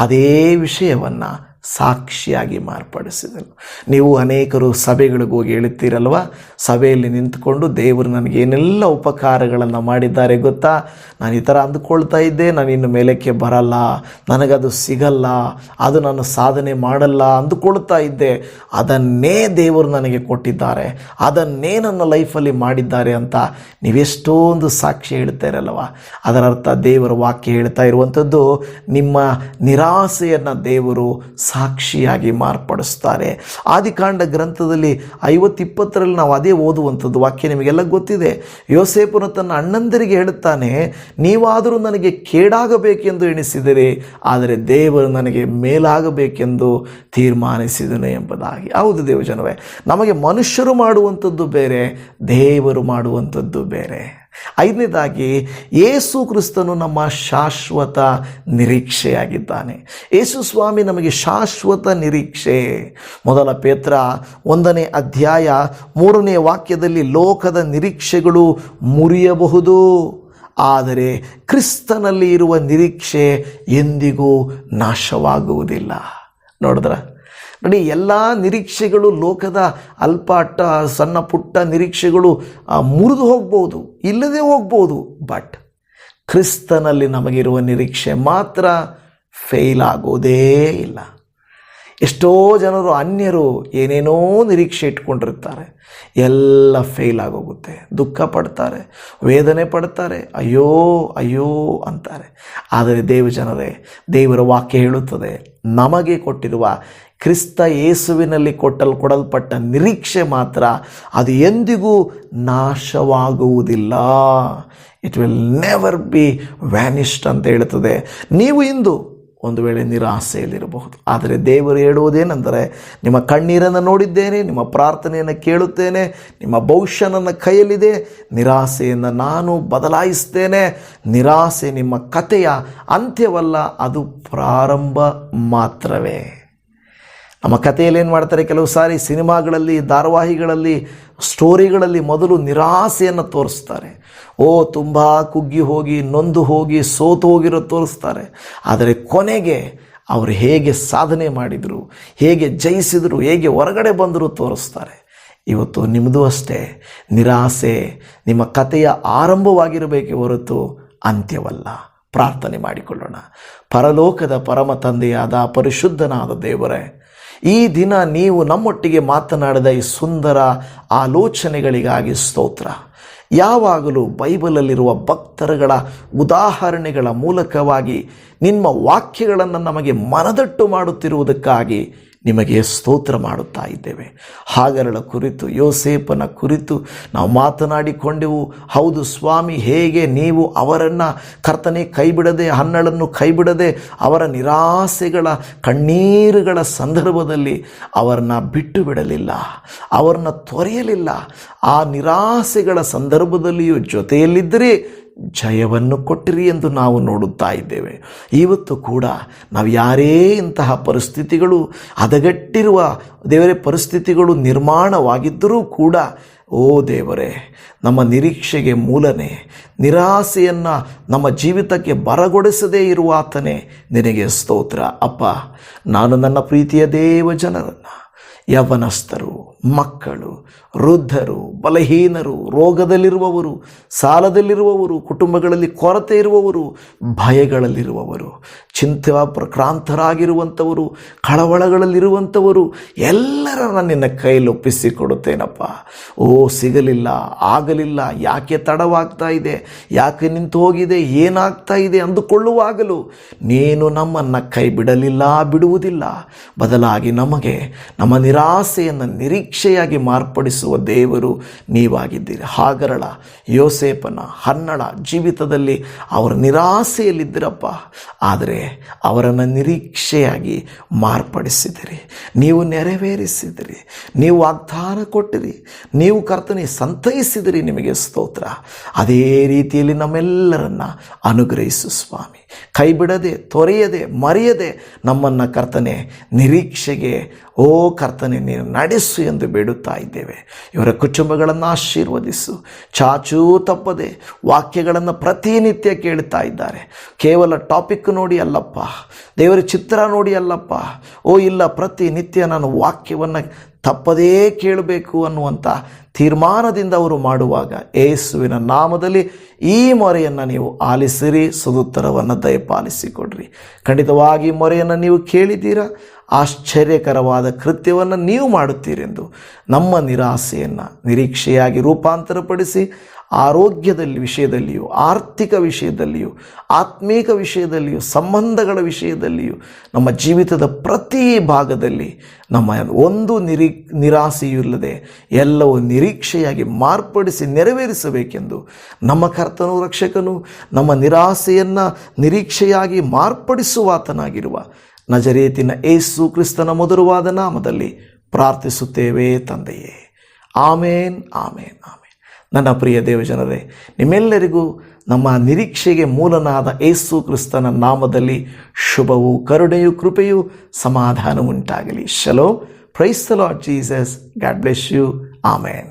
ಅದೇ ವಿಷಯವನ್ನು ಸಾಕ್ಷಿಯಾಗಿ ಮಾರ್ಪಡಿಸಿದನು. ನೀವು ಅನೇಕರು ಸಭೆಗಳಿಗೆ ಹೋಗಿ ಹೇಳುತ್ತೀರಲ್ವ, ಸಭೆಯಲ್ಲಿ ನಿಂತುಕೊಂಡು ದೇವರು ನನಗೆ ಏನೆಲ್ಲ ಉಪಕಾರಗಳನ್ನು ಮಾಡಿದ್ದಾರೆ ಗೊತ್ತಾ, ನಾನು ಈ ಥರ ಅಂದುಕೊಳ್ತಾ ಇದ್ದೆ, ನಾನು ಇನ್ನು ಮೇಲಕ್ಕೆ ಬರಲ್ಲ, ನನಗದು ಸಿಗಲ್ಲ, ಅದು ನಾನು ಸಾಧನೆ ಮಾಡಲ್ಲ ಅಂದುಕೊಳ್ತಾ ಇದ್ದೆ, ಅದನ್ನೇ ದೇವರು ನನಗೆ ಕೊಟ್ಟಿದ್ದಾರೆ, ಅದನ್ನೇ ನನ್ನ ಲೈಫಲ್ಲಿ ಮಾಡಿದ್ದಾರೆ ಅಂತ ನೀವೆಷ್ಟೊಂದು ಸಾಕ್ಷಿ ಹೇಳ್ತಾರಲ್ವ. ಅದರ ಅರ್ಥ, ದೇವರ ವಾಕ್ಯ ಹೇಳ್ತಾ ಇರುವಂಥದ್ದು, ನಿಮ್ಮ ನಿರಾಸೆಯನ್ನು ದೇವರು ಸಾಕ್ಷಿಯಾಗಿ ಮಾರ್ಪಡಿಸ್ತಾರೆ. ಆದಿಕಾಂಡ ಗ್ರಂಥದಲ್ಲಿ 50:20 ನಾವು ಅದೇ ಓದುವಂಥದ್ದು ವಾಕ್ಯ ನಿಮಗೆಲ್ಲ ಗೊತ್ತಿದೆ. ಯೋಸೇಫನು ತನ್ನ ಅಣ್ಣಂದರಿಗೆ ಹೇಳುತ್ತಾನೆ, ನೀವಾದರೂ ನನಗೆ ಕೇಡಾಗಬೇಕೆಂದು ಎಣಿಸಿದರೆ, ಆದರೆ ದೇವರು ನನಗೆ ಮೇಲಾಗಬೇಕೆಂದು ತೀರ್ಮಾನಿಸಿದನು ಎಂಬುದಾಗಿ. ಹೌದು ದೇವಜನವೇ, ನಮಗೆ ಮನುಷ್ಯರು ಮಾಡುವಂಥದ್ದು ಬೇರೆ, ದೇವರು ಮಾಡುವಂಥದ್ದು ಬೇರೆ. 5ನೇದಾಗಿ, ಯೇಸು ಕ್ರಿಸ್ತನು ನಮ್ಮ ಶಾಶ್ವತ ನಿರೀಕ್ಷೆಯಾಗಿದ್ದಾನೆ. ಯೇಸು ಸ್ವಾಮಿ ನಮಗೆ ಶಾಶ್ವತ ನಿರೀಕ್ಷೆ. 1 ಪೇತ್ರ 1ನೇ ಅಧ್ಯಾಯ 3ನೇ ವಾಕ್ಯದಲ್ಲಿ, ಲೋಕದ ನಿರೀಕ್ಷೆಗಳು ಮುರಿಯಬಹುದು, ಆದರೆ ಕ್ರಿಸ್ತನಲ್ಲಿ ಇರುವ ನಿರೀಕ್ಷೆ ಎಂದಿಗೂ ನಾಶವಾಗುವುದಿಲ್ಲ. ನೋಡಿದ್ರ, ನೋಡಿ, ಎಲ್ಲ ನಿರೀಕ್ಷೆಗಳು, ಲೋಕದ ಸಣ್ಣ ಪುಟ್ಟ ನಿರೀಕ್ಷೆಗಳು ಮುರಿದು ಹೋಗ್ಬೋದು, ಇಲ್ಲದೆ ಹೋಗ್ಬೋದು. ಬಟ್ ಕ್ರಿಸ್ತನಲ್ಲಿ ನಮಗಿರುವ ನಿರೀಕ್ಷೆ ಮಾತ್ರ ಫೇಲ್ ಆಗೋದೇ ಇಲ್ಲ. ಎಷ್ಟೋ ಜನರು, ಅನ್ಯರು ಏನೇನೋ ನಿರೀಕ್ಷೆ ಇಟ್ಕೊಂಡಿರ್ತಾರೆ, ಎಲ್ಲ ಫೇಲ್ ಆಗೋಗುತ್ತೆ, ದುಃಖ ಪಡ್ತಾರೆ, ವೇದನೆ ಪಡ್ತಾರೆ, ಅಯ್ಯೋ ಅಯ್ಯೋ ಅಂತಾರೆ. ಆದರೆ ದೇವಜನರೇ, ದೇವರ ವಾಕ್ಯ ಹೇಳುತ್ತದೆ, ನಮಗೆ ಕೊಟ್ಟಿರುವ ಕ್ರಿಸ್ತ ಯೇಸುವಿನಲ್ಲಿ ಕೊಡಲ್ಪಟ್ಟ ನಿರೀಕ್ಷೆ ಮಾತ್ರ ಅದು ಎಂದಿಗೂ ನಾಶವಾಗುವುದಿಲ್ಲ. It will never be vanished ಅಂತ ಹೇಳುತ್ತದೆ. ನೀವು ಇಂದು ಒಂದು ವೇಳೆ ನಿರಾಸೆಯಲ್ಲಿರಬಹುದು, ಆದರೆ ದೇವರು ಹೇಳುವುದೇನೆಂದರೆ, ನಿಮ್ಮ ಕಣ್ಣೀರನ್ನು ನೋಡಿದ್ದೇನೆ, ನಿಮ್ಮ ಪ್ರಾರ್ಥನೆಯನ್ನು ಕೇಳುತ್ತೇನೆ, ನಿಮ್ಮ ಭವಿಷ್ಯ ನನ್ನ ಕೈಯಲ್ಲಿದೆ, ನಿರಾಸೆಯನ್ನು ನಾನು ಬದಲಾಯಿಸ್ತೇನೆ. ನಿರಾಸೆ ನಿಮ್ಮ ಕಥೆಯ ಅಂತ್ಯವಲ್ಲ, ಅದು ಪ್ರಾರಂಭ ಮಾತ್ರವೇ. ನಮ್ಮ ಕಥೆಯಲ್ಲಿ ಏನು ಮಾಡ್ತಾರೆ, ಕೆಲವು ಸಾರಿ ಸಿನಿಮಾಗಳಲ್ಲಿ, ಧಾರಾವಾಹಿಗಳಲ್ಲಿ, ಸ್ಟೋರಿಗಳಲ್ಲಿ ಮೊದಲು ನಿರಾಸೆಯನ್ನು ತೋರಿಸ್ತಾರೆ. ತುಂಬ ಕುಗ್ಗಿ ಹೋಗಿ, ನೊಂದು ಹೋಗಿ, ಸೋತು ಹೋಗಿರೋ ತೋರಿಸ್ತಾರೆ. ಆದರೆ ಕೊನೆಗೆ ಅವರು ಹೇಗೆ ಸಾಧನೆ ಮಾಡಿದರು, ಹೇಗೆ ಜಯಿಸಿದರು, ಹೇಗೆ ಹೊರಗಡೆ ಬಂದರು ತೋರಿಸ್ತಾರೆ. ಇವತ್ತು ನಿಮ್ಮದು ಅಷ್ಟೇ, ನಿರಾಸೆ ನಿಮ್ಮ ಕಥೆಯ ಆರಂಭವಾಗಿರಬೇಕೇ ಹೊರತು ಅಂತ್ಯವಲ್ಲ. ಪ್ರಾರ್ಥನೆ ಮಾಡಿಕೊಳ್ಳೋಣ. ಪರಲೋಕದ ಪರಮ ತಂದೆಯಾದ ಪರಿಶುದ್ಧನಾದ ದೇವರೇ, ಈ ದಿನ ನೀವು ನಮ್ಮೊಟ್ಟಿಗೆ ಮಾತನಾಡಿದ ಈ ಸುಂದರ ಆಲೋಚನೆಗಳಿಗಾಗಿ ಸ್ತೋತ್ರ. ಯಾವಾಗಲೂ ಬೈಬಲಲ್ಲಿರುವ ಭಕ್ತರುಗಳ ಉದಾಹರಣೆಗಳ ಮೂಲಕವಾಗಿ ನಿಮ್ಮ ವಾಕ್ಯಗಳನ್ನು ನಮಗೆ ಮನದಟ್ಟು ಮಾಡುತ್ತಿರುವುದಕ್ಕಾಗಿ ನಿಮಗೆ ಸ್ತೋತ್ರ ಮಾಡುತ್ತಾ ಇದ್ದೇವೆ. ಹಾಗರಳ ಕುರಿತು, ಯೋಸೇಫನ ಕುರಿತು ನಾವು ಮಾತನಾಡಿಕೊಂಡೆವು. ಹೌದು ಸ್ವಾಮಿ, ಹೇಗೆ ನೀವು ಅವರನ್ನು ಕರ್ತನೆ ಕೈಬಿಡದೆ, ಹನ್ನಳನ್ನು ಕೈಬಿಡದೆ, ಅವರ ನಿರಾಸೆಗಳ ಕಣ್ಣೀರುಗಳ ಸಂದರ್ಭದಲ್ಲಿ ಅವರನ್ನು ಬಿಟ್ಟು ಬಿಡಲಿಲ್ಲ, ಅವರನ್ನು ತೊರೆಯಲಿಲ್ಲ. ಆ ನಿರಾಸೆಗಳ ಸಂದರ್ಭದಲ್ಲಿಯೂ ಜೊತೆಯಲ್ಲಿದ್ದರೆ ಜಯವನ್ನು ಕೊಟ್ಟಿರಿ ಎಂದು ನಾವು ನೋಡುತ್ತಾ ಇದ್ದೇವೆ. ಇವತ್ತು ಕೂಡ ನಾವು ಯಾರೇ ಇಂತಹ ಪರಿಸ್ಥಿತಿಗಳು, ಹದಗೆಟ್ಟಿರುವ ದೇವರೇ ಪರಿಸ್ಥಿತಿಗಳು ನಿರ್ಮಾಣವಾಗಿದ್ದರೂ ಕೂಡ, ಓ ದೇವರೇ, ನಮ್ಮ ನಿರೀಕ್ಷೆಗೆ ಮೂಲನೇ, ನಿರಾಸೆಯನ್ನು ನಮ್ಮ ಜೀವಿತಕ್ಕೆ ಬರಗೊಡಿಸದೇ ಇರುವ ಆತನೇ ನಿನಗೆ ಸ್ತೋತ್ರ. ಅಪ್ಪ, ನಾನು ನನ್ನ ಪ್ರೀತಿಯ ದೇವ ಜನರನ್ನು, ಯೌವನಸ್ಥರು, ಮಕ್ಕಳು, ವೃದ್ಧರು, ಬಲಹೀನರು, ರೋಗದಲ್ಲಿರುವವರು, ಸಾಲದಲ್ಲಿರುವವರು, ಕುಟುಂಬಗಳಲ್ಲಿ ಕೊರತೆ ಇರುವವರು, ಭಯಗಳಲ್ಲಿರುವವರು, ಚಿಂತಾಕ್ರಾಂತರಾಗಿರುವಂಥವರು, ಕಳವಳಗಳಲ್ಲಿರುವಂಥವರು ಎಲ್ಲರನ್ನ ನಿನ್ನ ಕೈಯಲ್ಲಿ ಒಪ್ಪಿಸಿಕೊಡುತ್ತೇನಪ್ಪ. ಸಿಗಲಿಲ್ಲ, ಆಗಲಿಲ್ಲ, ಯಾಕೆ ತಡವಾಗ್ತಾ ಇದೆ, ಯಾಕೆ ನಿಂತು ಹೋಗಿದೆ, ಏನಾಗ್ತಾ ಇದೆ ಅಂದುಕೊಳ್ಳುವಾಗಲೂ ನೀನು ನಮ್ಮನ್ನು ಕೈ ಬಿಡಲಿಲ್ಲ, ಬಿಡುವುದಿಲ್ಲ. ಬದಲಾಗಿ ನಮಗೆ ನಮ್ಮ ನಿರಾಸೆಯನ್ನು ನಿರೀಕ್ಷೆಯಾಗಿ ಮಾರ್ಪಡಿಸುವ ದೇವರು ನೀವಾಗಿದ್ದೀರಿ. ಹಾಗರಳ, ಯೋಸೇಫನ, ಹನ್ನಳ ಜೀವಿತದಲ್ಲಿ ಅವರು ನಿರಾಸೆಯಲ್ಲಿದ್ದರಪ್ಪ, ಆದರೆ ಅವರನ್ನು ನಿರೀಕ್ಷೆಯಾಗಿ ಮಾರ್ಪಡಿಸಿದಿರಿ, ನೀವು ನೆರವೇರಿಸಿದಿರಿ, ನೀವು ವಾಗ್ದಾನ ಕೊಟ್ಟಿರಿ, ನೀವು ಕರ್ತನೆ ಸಂತೈಸಿದಿರಿ. ನಿಮಗೆ ಸ್ತೋತ್ರ. ಅದೇ ರೀತಿಯಲ್ಲಿ ನಮ್ಮೆಲ್ಲರನ್ನ ಅನುಗ್ರಹಿಸು ಸ್ವಾಮಿ. ಕೈ ಬಿಡದೆ, ತೊರೆಯದೆ, ಮರೆಯದೆ ನಮ್ಮನ್ನು ಕರ್ತನೆ ನಿರೀಕ್ಷೆಗೆ ಕರ್ತನೆ ನೀನು ನಡೆಸು ಎಂದು ಬೇಡುತ್ತಾ ಇದ್ದೇವೆ. ಇವರ ಕುಟುಂಬಗಳನ್ನು ಆಶೀರ್ವದಿಸು. ಚಾಚೂ ತಪ್ಪದೆ ವಾಕ್ಯಗಳನ್ನು ಪ್ರತಿನಿತ್ಯ ಕೇಳ್ತಾ ಇದ್ದಾರೆ. ಕೇವಲ ಟಾಪಿಕ್ ನೋಡಿ ಅಲ್ಲಪ್ಪ, ದೇವರ ಚಿತ್ರ ನೋಡಿ ಅಲ್ಲಪ್ಪ, ಇಲ್ಲ, ಪ್ರತಿನಿತ್ಯ ನಾನು ವಾಕ್ಯವನ್ನು ತಪ್ಪದೇ ಕೇಳಬೇಕು ಅನ್ನುವಂಥ ತೀರ್ಮಾನದಿಂದ ಅವರು ಮಾಡುವಾಗ ಯೇಸುವಿನ ನಾಮದಲ್ಲಿ ಈ ಮೊರೆಯನ್ನು ನೀವು ಆಲಿಸಿರಿ, ಸದುತ್ತರವನ್ನು ದಯಪಾಲಿಸಿಕೊಡ್ರಿ. ಖಂಡಿತವಾಗಿ ಮೊರೆಯನ್ನು ನೀವು ಕೇಳಿದ್ದೀರಾ, ಆಶ್ಚರ್ಯಕರವಾದ ಕೃತ್ಯವನ್ನು ನೀವು ಮಾಡುತ್ತೀರೆಂದು ನಮ್ಮ ನಿರಾಸೆಯನ್ನು ನಿರೀಕ್ಷೆಯಾಗಿ ರೂಪಾಂತರಪಡಿಸಿ ಆರೋಗ್ಯದಲ್ಲಿ ವಿಷಯದಲ್ಲಿಯೂ, ಆರ್ಥಿಕ ವಿಷಯದಲ್ಲಿಯೂ, ಆತ್ಮೀಕ ವಿಷಯದಲ್ಲಿಯೂ, ಸಂಬಂಧಗಳ ವಿಷಯದಲ್ಲಿಯೂ, ನಮ್ಮ ಜೀವಿತದ ಪ್ರತಿ ಭಾಗದಲ್ಲಿ ನಮ್ಮ ಒಂದು ನಿರಾಸೆಯೂ ಇಲ್ಲದೆ ಎಲ್ಲವೂ ನಿರೀಕ್ಷೆಯಾಗಿ ಮಾರ್ಪಡಿಸಿ ನೆರವೇರಿಸಬೇಕೆಂದು ನಮ್ಮ ಕರ್ತನೂ ರಕ್ಷಕನು, ನಮ್ಮ ನಿರಾಸೆಯನ್ನು ನಿರೀಕ್ಷೆಯಾಗಿ ಮಾರ್ಪಡಿಸುವಾತನಾಗಿರುವ ನಜರೇತಿನ ಯೇಸು ಕ್ರಿಸ್ತನ ಮಧುರವಾದ ನಾಮದಲ್ಲಿ ಪ್ರಾರ್ಥಿಸುತ್ತೇವೆ ತಂದೆಯೇ. ಆಮೇನ್, ಆಮೇನ್, ಆಮೇನ್. ನನ್ನ ಪ್ರಿಯ ದೇವಜನರೇ, ನಿಮ್ಮೆಲ್ಲರಿಗೂ ನಮ್ಮ ನಿರೀಕ್ಷೆಗೆ ಮೂಲನಾದ ಯೇಸು ಕ್ರಿಸ್ತನ ನಾಮದಲ್ಲಿ ಶುಭವೂ, ಕರುಣೆಯೂ, ಕೃಪೆಯೂ, ಸಮಾಧಾನ ಉಂಟಾಗಲಿ. Shalom. Praise the Lord Jesus. God bless you. Amen.